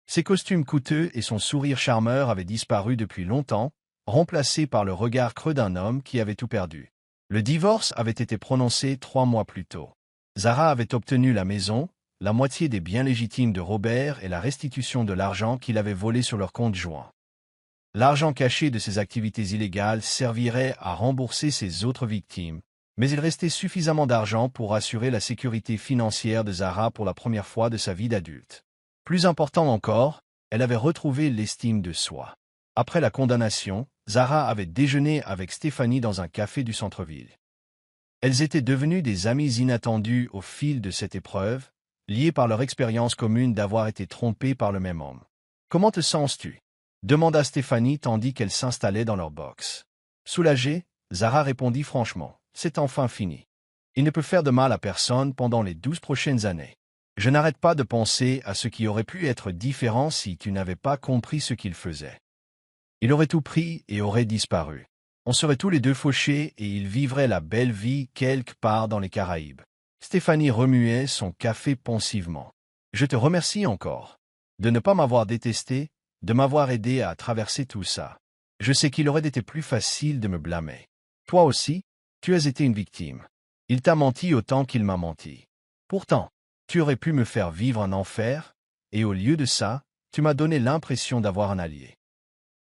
Speaker 1: Ses costumes coûteux et son sourire charmeur avaient disparu depuis longtemps, remplacés par le regard creux d'un homme qui avait tout perdu. Le divorce avait été prononcé 3 mois plus tôt. Zara avait obtenu la maison, la moitié des biens légitimes de Robert et la restitution de l'argent qu'il avait volé sur leur compte joint. L'argent caché de ses activités illégales servirait à rembourser ses autres victimes, mais il restait suffisamment d'argent pour assurer la sécurité financière de Zara pour la première fois de sa vie d'adulte. Plus important encore, elle avait retrouvé l'estime de soi. Après la condamnation, Zara avait déjeuné avec Stéphanie dans un café du centre-ville. Elles étaient devenues des amies inattendues au fil de cette épreuve, liées par leur expérience commune d'avoir été trompées par le même homme. « Comment te sens-tu » demanda Stéphanie tandis qu'elle s'installait dans leur box. Soulagée, Zara répondit franchement. « C'est enfin fini. Il ne peut faire de mal à personne pendant les 12 prochaines années. Je n'arrête pas de penser à ce qui aurait pu être différent si tu n'avais pas compris ce qu'il faisait. Il aurait tout pris et aurait disparu. On serait tous les deux fauchés et il vivrait la belle vie quelque part dans les Caraïbes. » Stéphanie remuait son café pensivement. « Je te remercie encore. De ne pas m'avoir détesté, de m'avoir aidé à traverser tout ça. Je sais qu'il aurait été plus facile de me blâmer. Toi aussi, tu as été une victime. Il t'a menti autant qu'il m'a menti. Pourtant, tu aurais pu me faire vivre un enfer, et au lieu de ça, tu m'as donné l'impression d'avoir un allié. »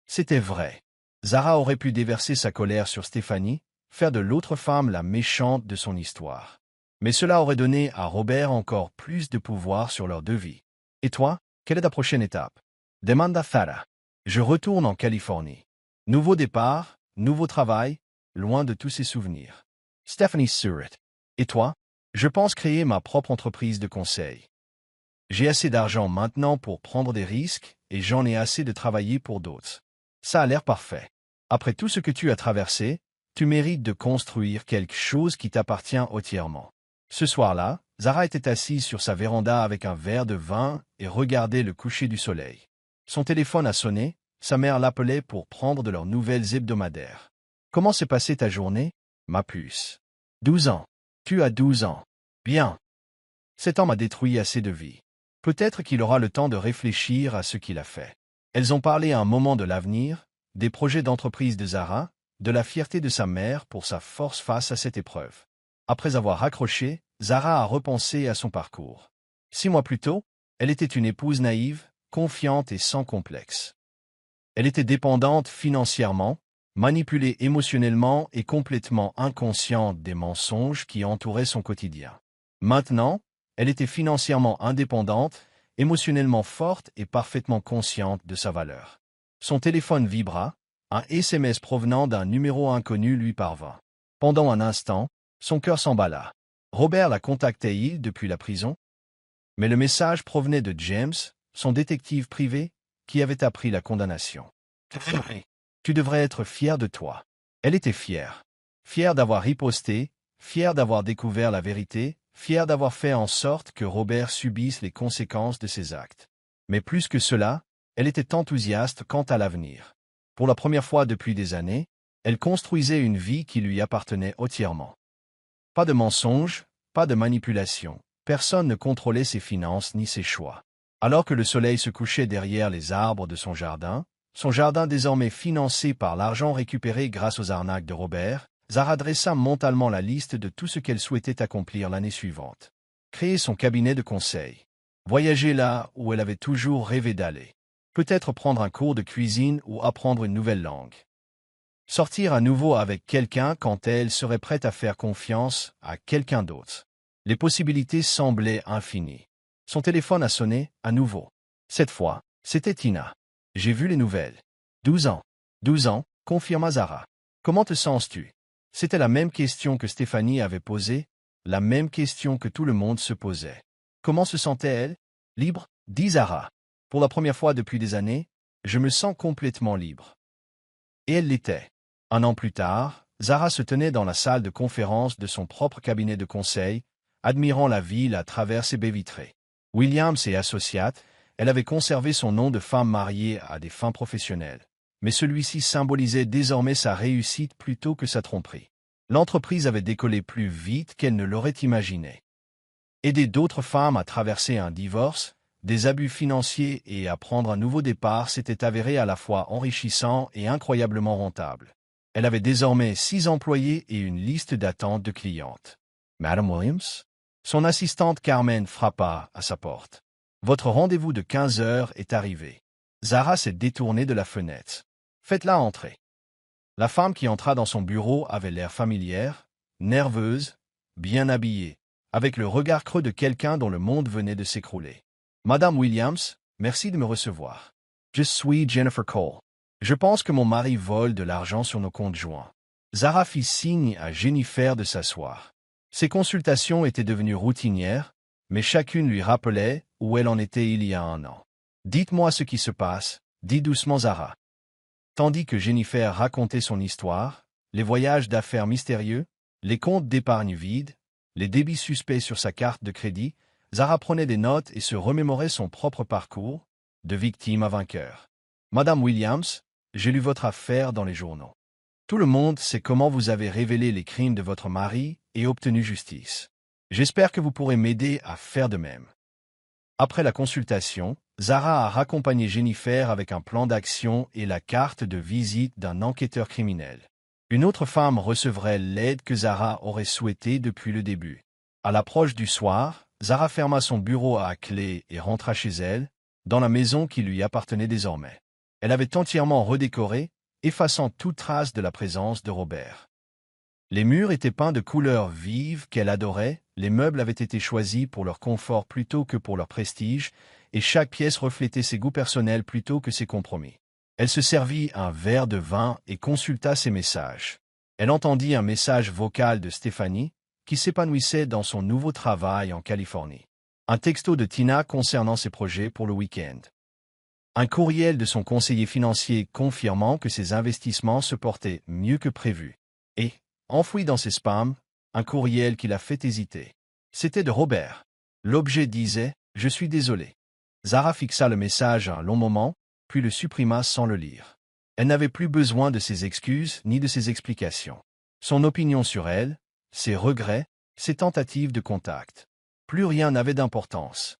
Speaker 1: C'était vrai. Zara aurait pu déverser sa colère sur Stéphanie, faire de l'autre femme la méchante de son histoire. Mais cela aurait donné à Robert encore plus de pouvoir sur leurs deux vies. « Et toi, quelle est ta prochaine étape » demanda Zara. « Je retourne en Californie. Nouveau départ, nouveau travail, loin de tous ses souvenirs. » Stephanie Surratt. « Et toi ? Je pense créer ma propre entreprise de conseil. J'ai assez d'argent maintenant pour prendre des risques et j'en ai assez de travailler pour d'autres. Ça a l'air parfait. Après tout ce que tu as traversé, tu mérites de construire quelque chose qui t'appartient entièrement. » Ce soir-là, Zara était assise sur sa véranda avec un verre de vin et regardait le coucher du soleil. Son téléphone a sonné, sa mère l'appelait pour prendre de leurs nouvelles hebdomadaires. « Comment s'est passée ta journée, ma puce ?»« 12 ans. Tu as 12 ans. Bien. Cet homme a détruit assez de vies. Peut-être qu'il aura le temps de réfléchir à ce qu'il a fait. » Elles ont parlé un moment de l'avenir, des projets d'entreprise de Zara, de la fierté de sa mère pour sa force face à cette épreuve. Après avoir raccroché, Zara a repensé à son parcours. 6 mois plus tôt, elle était une épouse naïve, confiante et sans complexe. Elle était dépendante financièrement, manipulée émotionnellement et complètement inconsciente des mensonges qui entouraient son quotidien. Maintenant, elle était financièrement indépendante, émotionnellement forte et parfaitement consciente de sa valeur. Son téléphone vibra, un SMS provenant d'un numéro inconnu lui parvint. Pendant un instant, son cœur s'emballa. Robert la contactait-il depuis la prison? Mais le message provenait de James, son détective privé, qui avait appris la condamnation. « Tu Tu devrais être fier de toi. Elle était fière. Fière d'avoir riposté, fière d'avoir découvert la vérité, fière d'avoir fait en sorte que Robert subisse les conséquences de ses actes. Mais plus que cela, elle était enthousiaste quant à l'avenir. Pour la première fois depuis des années, elle construisait une vie qui lui appartenait entièrement. Pas de mensonges, pas de manipulation. Personne ne contrôlait ses finances ni ses choix. Alors que le soleil se couchait derrière les arbres de son jardin désormais financé par l'argent récupéré grâce aux arnaques de Robert, Zara dressa mentalement la liste de tout ce qu'elle souhaitait accomplir l'année suivante. Créer son cabinet de conseil. Voyager là où elle avait toujours rêvé d'aller. Peut-être prendre un cours de cuisine ou apprendre une nouvelle langue. Sortir à nouveau avec quelqu'un quand elle serait prête à faire confiance à quelqu'un d'autre. Les possibilités semblaient infinies. Son téléphone a sonné à nouveau. Cette fois, c'était Tina. J'ai vu les nouvelles. 12 ans. 12 ans, confirma Zara. Comment te sens-tu? C'était la même question que Stéphanie avait posée, la même question que tout le monde se posait. Comment se sentait-elle? Libre, dit Zara. Pour la première fois depuis des années, je me sens complètement libre. Et elle l'était. 1 an plus tard, Zara se tenait dans la salle de conférence de son propre cabinet de conseil, admirant la ville à travers ses baies vitrées. Williams et Associates, elle avait conservé son nom de femme mariée à des fins professionnelles. Mais celui-ci symbolisait désormais sa réussite plutôt que sa tromperie. L'entreprise avait décollé plus vite qu'elle ne l'aurait imaginé. Aider d'autres femmes à traverser un divorce, des abus financiers et à prendre un nouveau départ s'était avéré à la fois enrichissant et incroyablement rentable. Elle avait désormais 6 employés et une liste d'attente de clientes. Madame Williams? Son assistante Carmen frappa à sa porte. Votre rendez-vous de 15 heures est arrivé. Zara s'est détournée de la fenêtre. Faites-la entrer. La femme qui entra dans son bureau avait l'air familière, nerveuse, bien habillée, avec le regard creux de quelqu'un dont le monde venait de s'écrouler. Madame Williams, merci de me recevoir. Je suis Jennifer Cole. Je pense que mon mari vole de l'argent sur nos comptes joints. Zara fit signe à Jennifer de s'asseoir. Ses consultations étaient devenues routinières, mais chacune lui rappelait où elle en était il y a 1 an. Dites-moi ce qui se passe, dit doucement Zara. Tandis que Jennifer racontait son histoire, les voyages d'affaires mystérieux, les comptes d'épargne vides, les débits suspects sur sa carte de crédit, Zara prenait des notes et se remémorait son propre parcours, de victime à vainqueur. Madame Williams, j'ai lu votre affaire dans les journaux. Tout le monde sait comment vous avez révélé les crimes de votre mari et obtenu justice. J'espère que vous pourrez m'aider à faire de même. Après la consultation, Zara a raccompagné Jennifer avec un plan d'action et la carte de visite d'un enquêteur criminel. Une autre femme recevrait l'aide que Zara aurait souhaitée depuis le début. À l'approche du soir, Zara ferma son bureau à clé et rentra chez elle, dans la maison qui lui appartenait désormais. Elle avait entièrement redécoré, effaçant toute trace de la présence de Robert. Les murs étaient peints de couleurs vives qu'elle adorait, les meubles avaient été choisis pour leur confort plutôt que pour leur prestige, et chaque pièce reflétait ses goûts personnels plutôt que ses compromis. Elle se servit un verre de vin et consulta ses messages. Elle entendit un message vocal de Stéphanie, qui s'épanouissait dans son nouveau travail en Californie. Un texto de Tina concernant ses projets pour le week-end. Un courriel de son conseiller financier confirmant que ses investissements se portaient mieux que prévu. Et, enfoui dans ses spams, un courriel qui l'a fait hésiter. C'était de Robert. L'objet disait « Je suis désolé ». Zara fixa le message un long moment, puis le supprima sans le lire. Elle n'avait plus besoin de ses excuses ni de ses explications. Son opinion sur elle, ses regrets, ses tentatives de contact. Plus rien n'avait d'importance.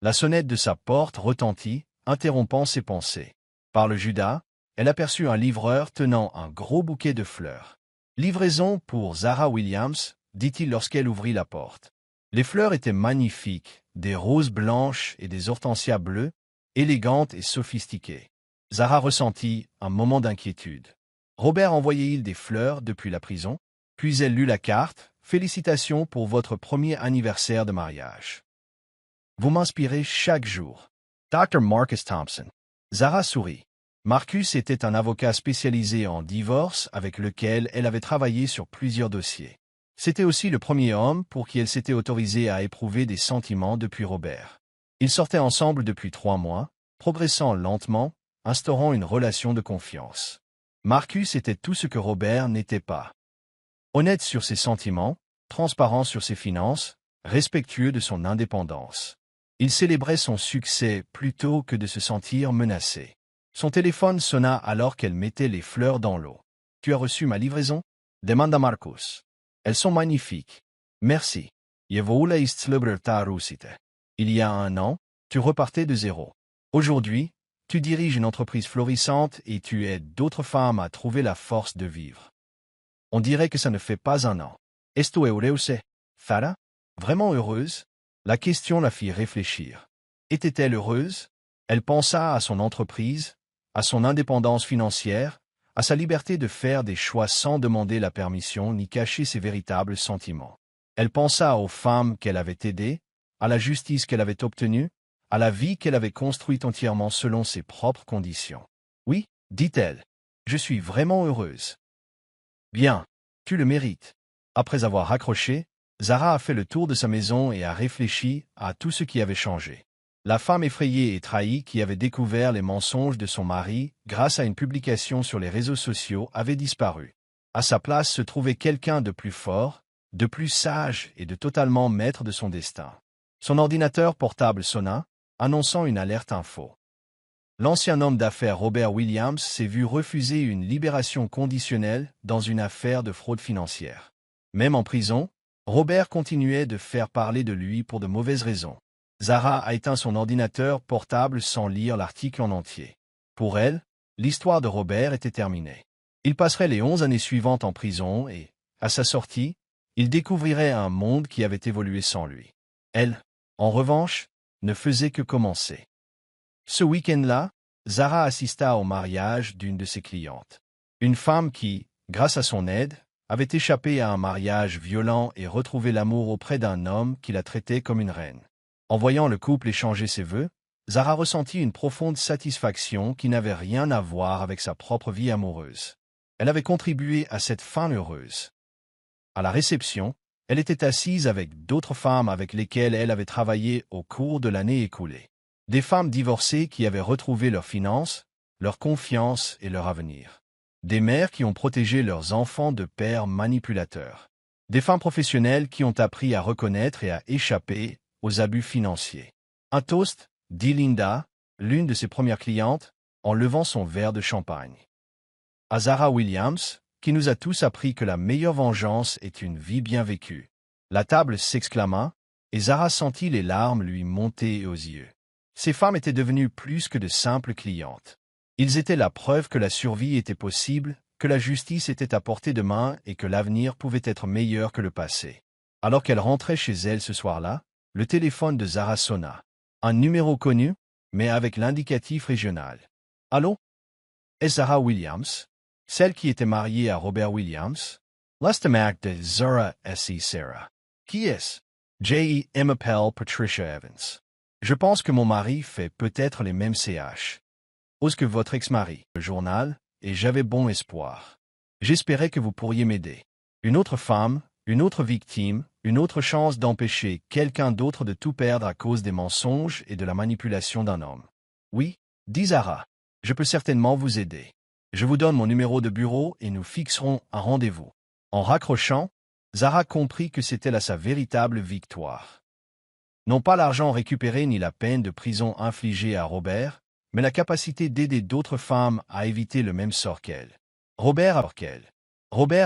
Speaker 1: La sonnette de sa porte retentit, interrompant ses pensées. Par le Judas, elle aperçut un livreur tenant un gros bouquet de fleurs. « Livraison pour Zara Williams », dit-il lorsqu'elle ouvrit la porte. Les fleurs étaient magnifiques, des roses blanches et des hortensias bleues, élégantes et sophistiquées. Zara ressentit un moment d'inquiétude. Robert envoyait-il des fleurs depuis la prison? Puis elle lut la carte. « Félicitations pour votre premier anniversaire de mariage. Vous m'inspirez chaque jour. Dr. Marcus Thompson. » Zara sourit. Marcus était un avocat spécialisé en divorce avec lequel elle avait travaillé sur plusieurs dossiers. C'était aussi le premier homme pour qui elle s'était autorisée à éprouver des sentiments depuis Robert. Ils sortaient ensemble depuis 3 mois, progressant lentement, instaurant une relation de confiance. Marcus était tout ce que Robert n'était pas. Honnête sur ses sentiments, transparent sur ses finances, respectueux de son indépendance. Il célébrait son succès plutôt que de se sentir menacé. Son téléphone sonna alors qu'elle mettait les fleurs dans l'eau. « Tu as reçu ma livraison ?» demanda Marcus. « Elles sont magnifiques. Merci. Je voulais célébrer rusite. Il y a un an, tu repartais de zéro. Aujourd'hui, tu diriges une entreprise florissante et tu aides d'autres femmes à trouver la force de vivre. On dirait que ça ne fait pas un an. Esto heureuse, Farah? Vraiment heureuse? La question la fit réfléchir. Était-elle heureuse? Elle pensa à son entreprise, à son indépendance financière, à sa liberté de faire des choix sans demander la permission ni cacher ses véritables sentiments. Elle pensa aux femmes qu'elle avait aidées, à la justice qu'elle avait obtenue, à la vie qu'elle avait construite entièrement selon ses propres conditions. Oui, dit-elle, je suis vraiment heureuse. Bien, tu le mérites. Après avoir raccroché, Zara a fait le tour de sa maison et a réfléchi à tout ce qui avait changé. La femme effrayée et trahie qui avait découvert les mensonges de son mari grâce à une publication sur les réseaux sociaux avait disparu. À sa place se trouvait quelqu'un de plus fort, de plus sage et de totalement maître de son destin. Son ordinateur portable sonna, annonçant une alerte info. L'ancien homme d'affaires Robert Williams s'est vu refuser une libération conditionnelle dans une affaire de fraude financière. Même en prison, Robert continuait de faire parler de lui pour de mauvaises raisons. Zara a éteint son ordinateur portable sans lire l'article en entier. Pour elle, l'histoire de Robert était terminée. Il passerait les 11 années suivantes en prison et, à sa sortie, il découvrirait un monde qui avait évolué sans lui. Elle, en revanche, ne faisait que commencer. Ce week-end-là, Zara assista au mariage d'une de ses clientes. Une femme qui, grâce à son aide, avait échappé à un mariage violent et retrouvé l'amour auprès d'un homme qui la traitait comme une reine. En voyant le couple échanger ses vœux, Zara ressentit une profonde satisfaction qui n'avait rien à voir avec sa propre vie amoureuse. Elle avait contribué à cette fin heureuse. À la réception, elle était assise avec d'autres femmes avec lesquelles elle avait travaillé au cours de l'année écoulée. Des femmes divorcées qui avaient retrouvé leurs finances, leur confiance et leur avenir. Des mères qui ont protégé leurs enfants de pères manipulateurs. Des femmes professionnelles qui ont appris à reconnaître et à échapper aux abus financiers. Un toast, dit Linda, l'une de ses premières clientes, en levant son verre de champagne. À Zara Williams, qui nous a tous appris que la meilleure vengeance est une vie bien vécue. La table s'exclama, et Zara sentit les larmes lui monter aux yeux. Ces femmes étaient devenues plus que de simples clientes. Ils étaient la preuve que la survie était possible, que la justice était à portée de main et que l'avenir pouvait être meilleur que le passé. Alors qu'elle rentrait chez elle ce soir-là, le téléphone de Zara sonna. Un numéro connu, mais avec l'indicatif régional. « Allô? Est-ce Zara Williams? Celle qui était mariée à Robert Williams? L'estamac de Zara S.E. Sarah. Qui est-ce? J.E. m'appelle Patricia Evans. Je pense que mon mari fait peut-être les mêmes CH. Ose que votre ex-mari, le journal, et j'avais bon espoir. J'espérais que vous pourriez m'aider. Une autre femme, une autre victime, une autre chance d'empêcher quelqu'un d'autre de tout perdre à cause des mensonges et de la manipulation d'un homme. Oui, dit Zara. Je peux certainement vous aider. Je vous donne mon numéro de bureau et nous fixerons un rendez-vous. En raccrochant, Zara comprit que c'était là sa véritable victoire. Non pas l'argent récupéré ni la peine de prison infligée à Robert, mais la capacité d'aider d'autres femmes à éviter le même sort qu'elle. Robert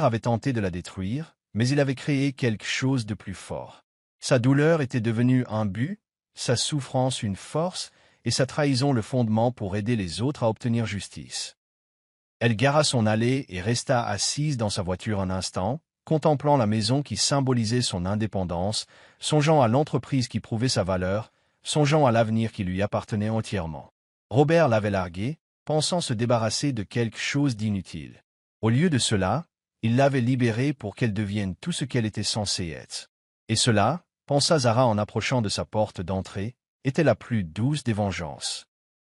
Speaker 1: avait tenté de la détruire, mais il avait créé quelque chose de plus fort. Sa douleur était devenue un but, sa souffrance une force, et sa trahison le fondement pour aider les autres à obtenir justice. Elle gara son allée et resta assise dans sa voiture un instant, contemplant la maison qui symbolisait son indépendance, songeant à l'entreprise qui prouvait sa valeur, songeant à l'avenir qui lui appartenait entièrement. Robert l'avait larguée, pensant se débarrasser de quelque chose d'inutile. Au lieu de cela, il l'avait libérée pour qu'elle devienne tout ce qu'elle était censée être. Et cela, pensa Zara en approchant de sa porte d'entrée, était la plus douce des vengeances.